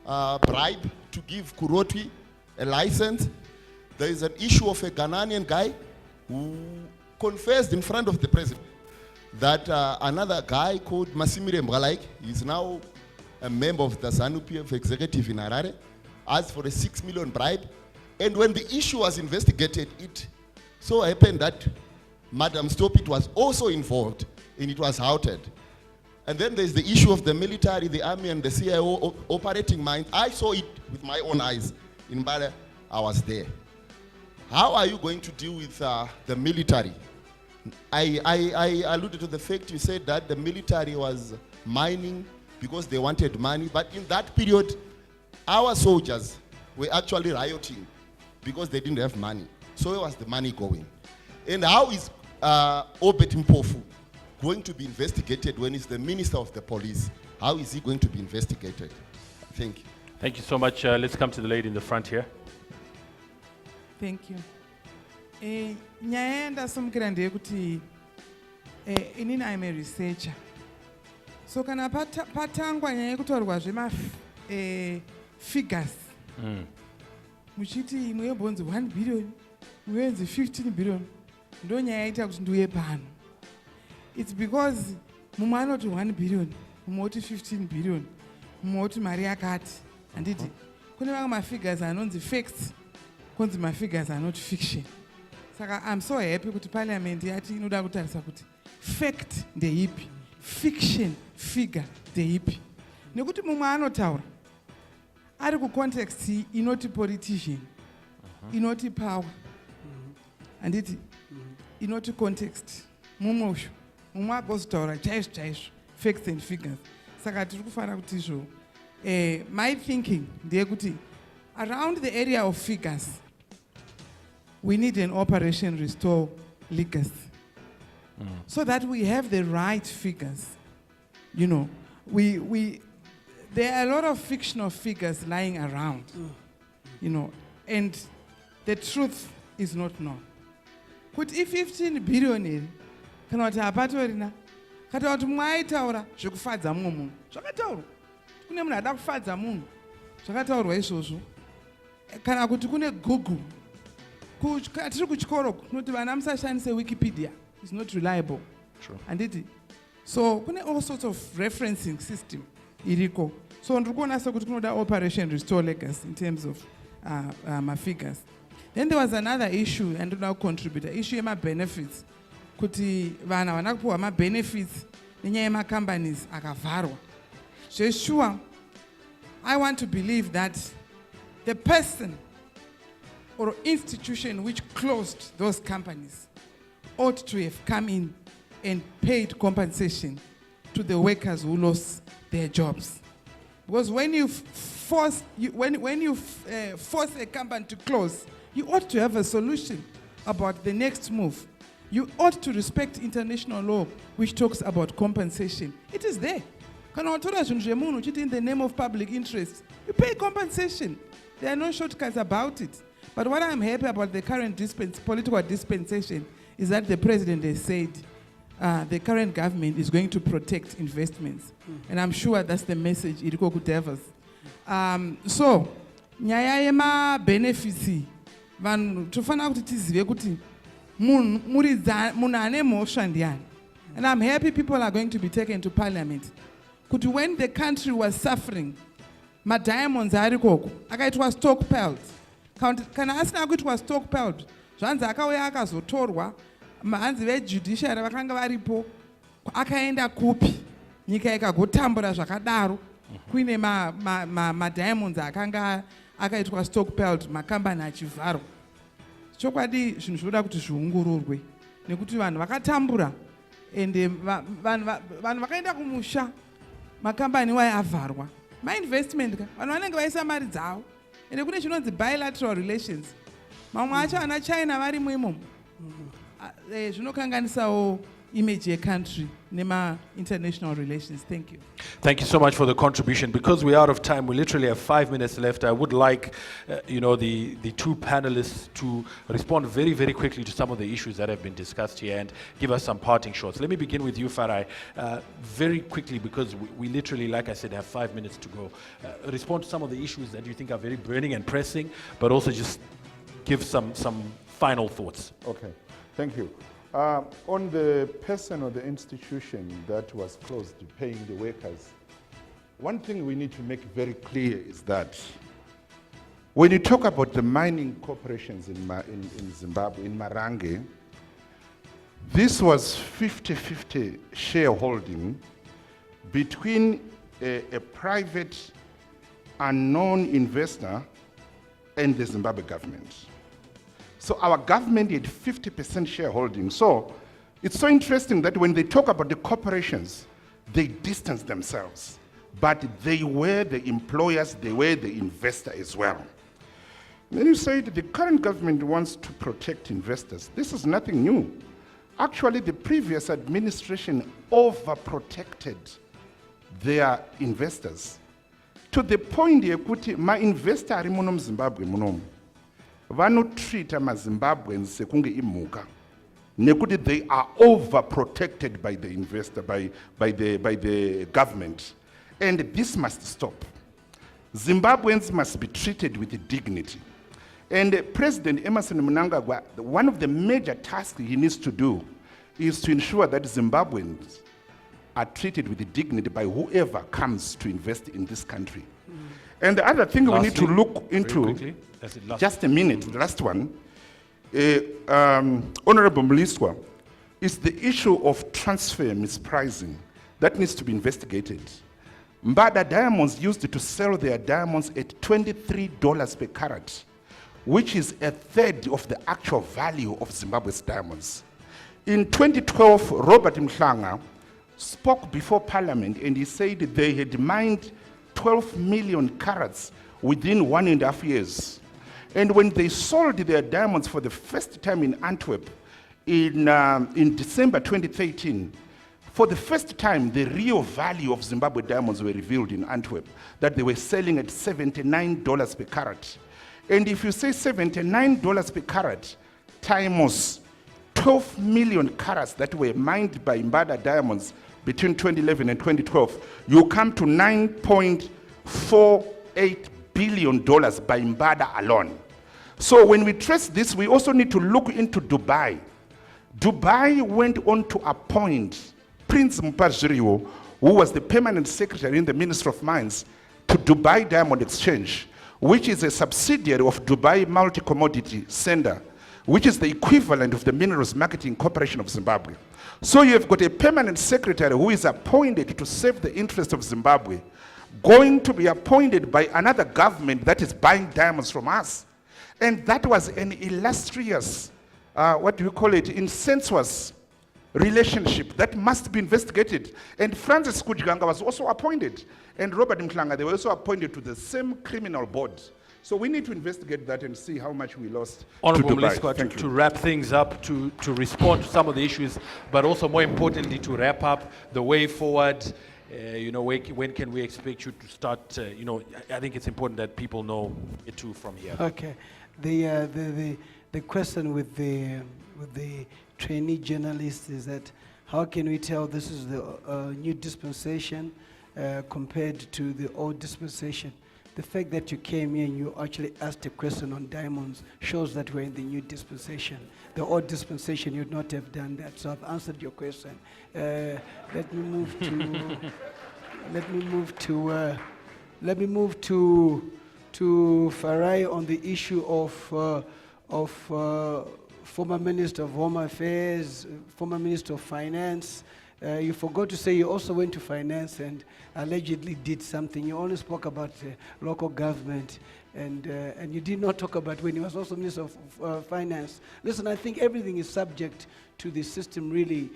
bribe to give Kuroti a license. There is an issue of a Ghanaian guy who confessed in front of the president that another guy called Masimire Mbalaik, is now a member of the ZANU-PF executive in Harare, asked for a 6 million bribe. And when the issue was investigated, it so happened that Madam Stopit was also involved and it was outed. And then there's the issue of the military, the army, and the CIO operating mines. I saw it with my own eyes. In Mbada, I was there. How are you going to deal with the military? I alluded to the fact you said that the military was mining because they wanted money. But in that period, our soldiers were actually rioting because they didn't have money. So where was the money going? And how is Obet Mpofu going to be investigated when he's the Minister of the Police? How is he going to be investigated? Thank you. Thank you so much. Let's come to the lady in the front here. Thank you. Nyaya yandasumukira ndeyekuti inini I'm a researcher. So kana patangwa nyaya yekutaurwa zvema figures. Muchiti imwe yobonzi 1 billion, imwe yonzi 15 billion. Ndo nyaya yaita kuti ndiuye pano. It's because mumwe anoti 1 billion, mumwe oti 15 billion, mumwe oti mari yakati. Handiti kune vamwe mafigures anonzi facts, kunzi mafigures are not fiction. Saka I'm so happy kuti parliament yati inoda kutarisa kuti fact ndeipi, fiction figure ndeipi. Nekuti mumwe anotaura ari kucontext inoti politician, inoti power, handiti inoti context. Mumwe usho mumwe agozotaura chaizvo chaizvo facts and figures. Saka tiri kufanira kuti izvo my thinking ndeyekuti around the area of figures we need an Operation Restore Legacy, so that we have the right figures. You know, there are a lot of fictional figures lying around, you know, and the truth is not known. Kuti if 15 billion kana kuti hapatorina, kana kuti mwaitaura zvekufadza mumwe munhu, zvakataurwa. Kune munhu ada kufadza munhu, zvakataurwa izvozvo. Kana kuti kune Google, tiri kuchikoro kunoti vana musashandise Wikipedia, is not reliable. True. Handiti? So kune all sorts of referencing system iriko. So ndiri kuona sekuti kunoda Operation Restore Legacy in terms of my figures. Then there was another issue and now contributor issue yema benefits. Kuti vana vana kupuwa ma benefits nenyaya yema companies akavharwa. So sure, I want to believe that the person or institution which closed those companies ought to have come in and paid compensation to the workers who lost their jobs. Because when you force a company to close, you ought to have a solution about the next move. You ought to respect international law, which talks about compensation. It is there. In the name of public interest, you pay compensation. There are no shortcuts about it. But what I'm happy about the current political dispensation is that the president has said the current government is going to protect investments. And I'm sure that's the message Iriko could have us. So, nyaya yema benefits, tufana kuti tizive kuti munhu ane mhosva ndiani. And I'm happy people are going to be taken to parliament. Kuti when the country was suffering, ma diamonds arikoko akaitwa stockpiled. Kana asina kuitwa stockpiled, zvanzi akauya akazotorwa, hanzi vejudiciary vakanga varipo, akaenda kupi, nyika ikagotambura zvakadaro, kuine ma diamonds akanga akaitwa stockpiled, makambani achivharwa. Chokwadi zvinhu zvinoda kuti zviongororwe, nekuti vanhu vakatambura, ende vanhu vakaenda kumusha, makambani waya avharwa. Ma investment ka, vanhu vanenge vaisa mari dzavo. Ende kune chinonzi bilateral relations. Mamwe acho ana China vari muimo. Zvinokanganisawo image ye-country nema international relations. Thank you. Thank you so much for the contribution. Because we're out of time, we literally have 5 minutes left. I would like, the two panelists to respond very, very quickly to some of the issues that have been discussed here and give us some parting shots. Let me begin with you, Farai. Very quickly, because we literally, like I said, have 5 minutes to go. Respond to some of the issues that you think are very burning and pressing, but also just give some final thoughts. Okay, thank you. On the person or the institution that was closed to paying the workers, one thing we need to make very clear is that when you talk about the mining corporations in Zimbabwe, in Marange, this was 50-50 shareholding between a private unknown investor and the Zimbabwe government. So our government had 50% shareholding. So it's so interesting that when they talk about the corporations, they distance themselves. But they were the employers, they were the investor as well. Then you said the current government wants to protect investors. This is nothing new. Actually, the previous administration overprotected their investors to the point yekuti ma-investor ari muno muZimbabwe munomu vanotreata maZimbabweans sekunge imhuka nekuti they are overprotected by the investor, by the government. And this must stop. Zimbabweans must be treated with dignity. And President Emmerson Mnangagwa, one of the major tasks he needs to do is to ensure that Zimbabweans are treated with dignity by whoever comes to invest in this country. And the other thing we need to look into, just a minute, the last one, Honorable Mliswa, is the issue of transfer mispricing. That needs to be investigated. Mbada Diamonds used to sell their diamonds at $23 per carat, which is a third of the actual value of Zimbabwe's diamonds. In 2012, Robert Mhlanga spoke before Parliament and he said they had mined 12 million carats within 1.5 years. And when they sold their diamonds for the first time in Antwerp in December 2013, for the first time, the real value of Zimbabwe diamonds were revealed in Antwerp, that they were selling at $79 per carat. And if you say $79 per carat times 12 million carats that were mined by Mbada Diamonds between 2011 and 2012, you come to $9.48 billion by Mbada alone. So when we trace this, we also need to look into Dubai. Dubai went on to appoint Prince Mpaziriwo, who was the permanent secretary in the Ministry of Mines, to Dubai Diamond Exchange, which is a subsidiary of Dubai Multi-Commodity Center, which is the equivalent of the Minerals Marketing Corporation of Zimbabwe. So you've got a permanent secretary who is appointed to serve the interest of Zimbabwe, going to be appointed by another government that is buying diamonds from us. And that was an illustrious, insensuous relationship that must be investigated. And Francis Kujiganga was also appointed. And Robert Mhlanga, they were also appointed to the same criminal board. So we need to investigate that and see how much we lost Honorable to Dubai. Mliswa, to wrap things up, to respond to some of the issues, but also more importantly, to wrap up the way forward. When can we expect you to start, I think it's important that people know it too from here. Okay. The question with the trainee journalist is that how can we tell this is the new dispensation compared to the old dispensation? The fact that you came here and you actually asked a question on diamonds shows that we're in the new dispensation. The old dispensation, you'd not have done that. So I've answered your question. Let me move to Farai on the issue of former Minister of Home Affairs, former Minister of Finance. You forgot to say you also went to finance and allegedly did something. You only spoke about local government and you did not talk about when he was also Minister of Finance. Listen, I think everything is subject to the system really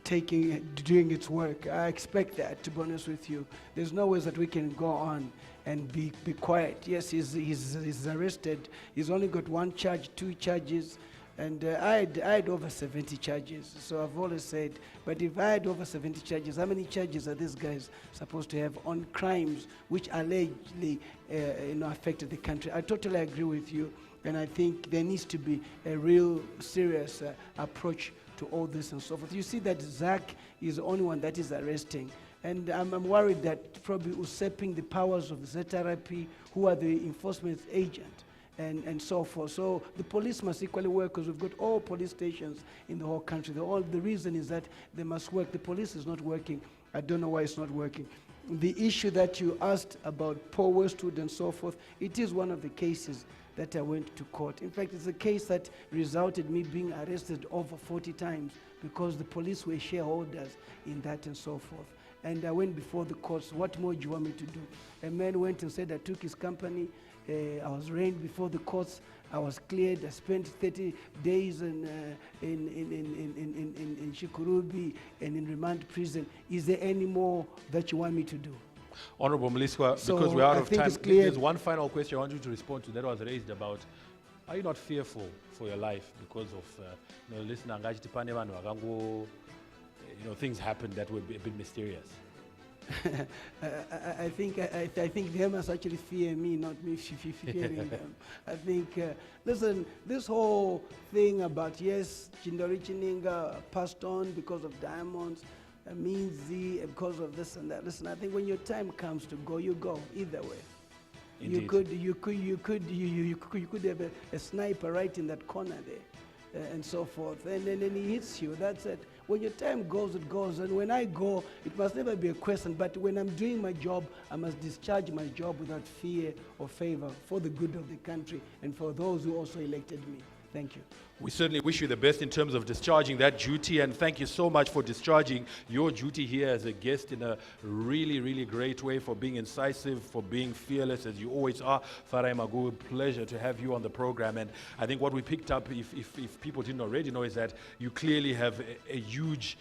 doing its work. I expect that, to be honest with you. There's no way that we can go on and be quiet. Yes, he's arrested. He's only got one charge, 2 charges. And I had over 70 charges. So I've always said, but if I had over 70 charges, how many charges are these guys supposed to have on crimes which allegedly affected the country? I totally agree with you. And I think there needs to be a real serious approach to all this and so forth. You see that Zach is the only one that is arresting. And I'm worried that probably usurping the powers of the ZRP, who are the enforcement agent, and so forth. So the police must equally work because we've got all police stations in the whole country. The reason is that they must work. The police is not working. I don't know why it's not working. The issue that you asked about Paul Westwood and so forth, it is one of the cases that I went to court. In fact, it's a case that resulted me being arrested over 40 times because the police were shareholders in that and so forth. And I went before the courts. What more do you want me to do? A man went and said I took his company. I was arraigned before the courts. I was cleared. I spent 30 days in Shikurubi and in remand prison. Is there any more that you want me to do? Honorable Mliswa, So because we're out I of think time, it's clear- there's one final question I want you to respond to that was raised about, are you not fearful for your life because of, listen, things happen that were a bit mysterious? I think they must actually fear me, not me fearing them. I think, listen, this whole thing about, yes, Jindori Chininga passed on because of diamonds, means because of this and that. Listen, I think when your time comes to go, you go either way. Indeed. You could have a sniper right in that corner there. And so forth, and then he hits you. That's it. When your time goes, it goes. And when I go, it must never be a question. But when I'm doing my job, I must discharge my job without fear or favor for the good of the country and for those who also elected me. Thank you. We certainly wish you the best in terms of discharging that duty, and thank you so much for discharging your duty here as a guest in a really, really great way, for being incisive, for being fearless as you always are. Farai Maguwu, pleasure to have you on the program. And I think what we picked up, if people didn't already know, is that you clearly have a huge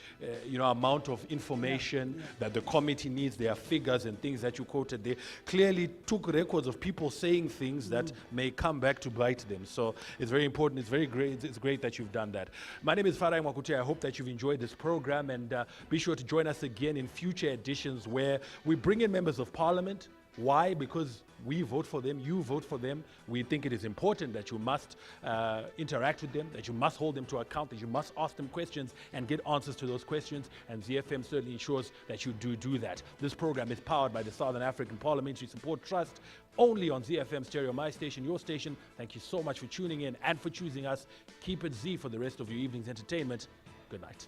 amount of information that the committee needs. There are figures and things that you quoted there. Clearly took records of people saying things that may come back to bite them. So it's very important. It's very great. It's great that you've done that. My name is Farai Mwakutuya. I hope that you've enjoyed this program, and be sure to join us again in future editions where we bring in members of parliament. Why? Because we vote for them, you vote for them. We think it is important that you must interact with them, that you must hold them to account, that you must ask them questions and get answers to those questions. And ZiFM certainly ensures that you do that. This program is powered by the Southern African Parliamentary Support Trust, only on ZiFM Stereo, my station, your station. Thank you so much for tuning in and for choosing us. Keep it Z for the rest of your evening's entertainment. Good night.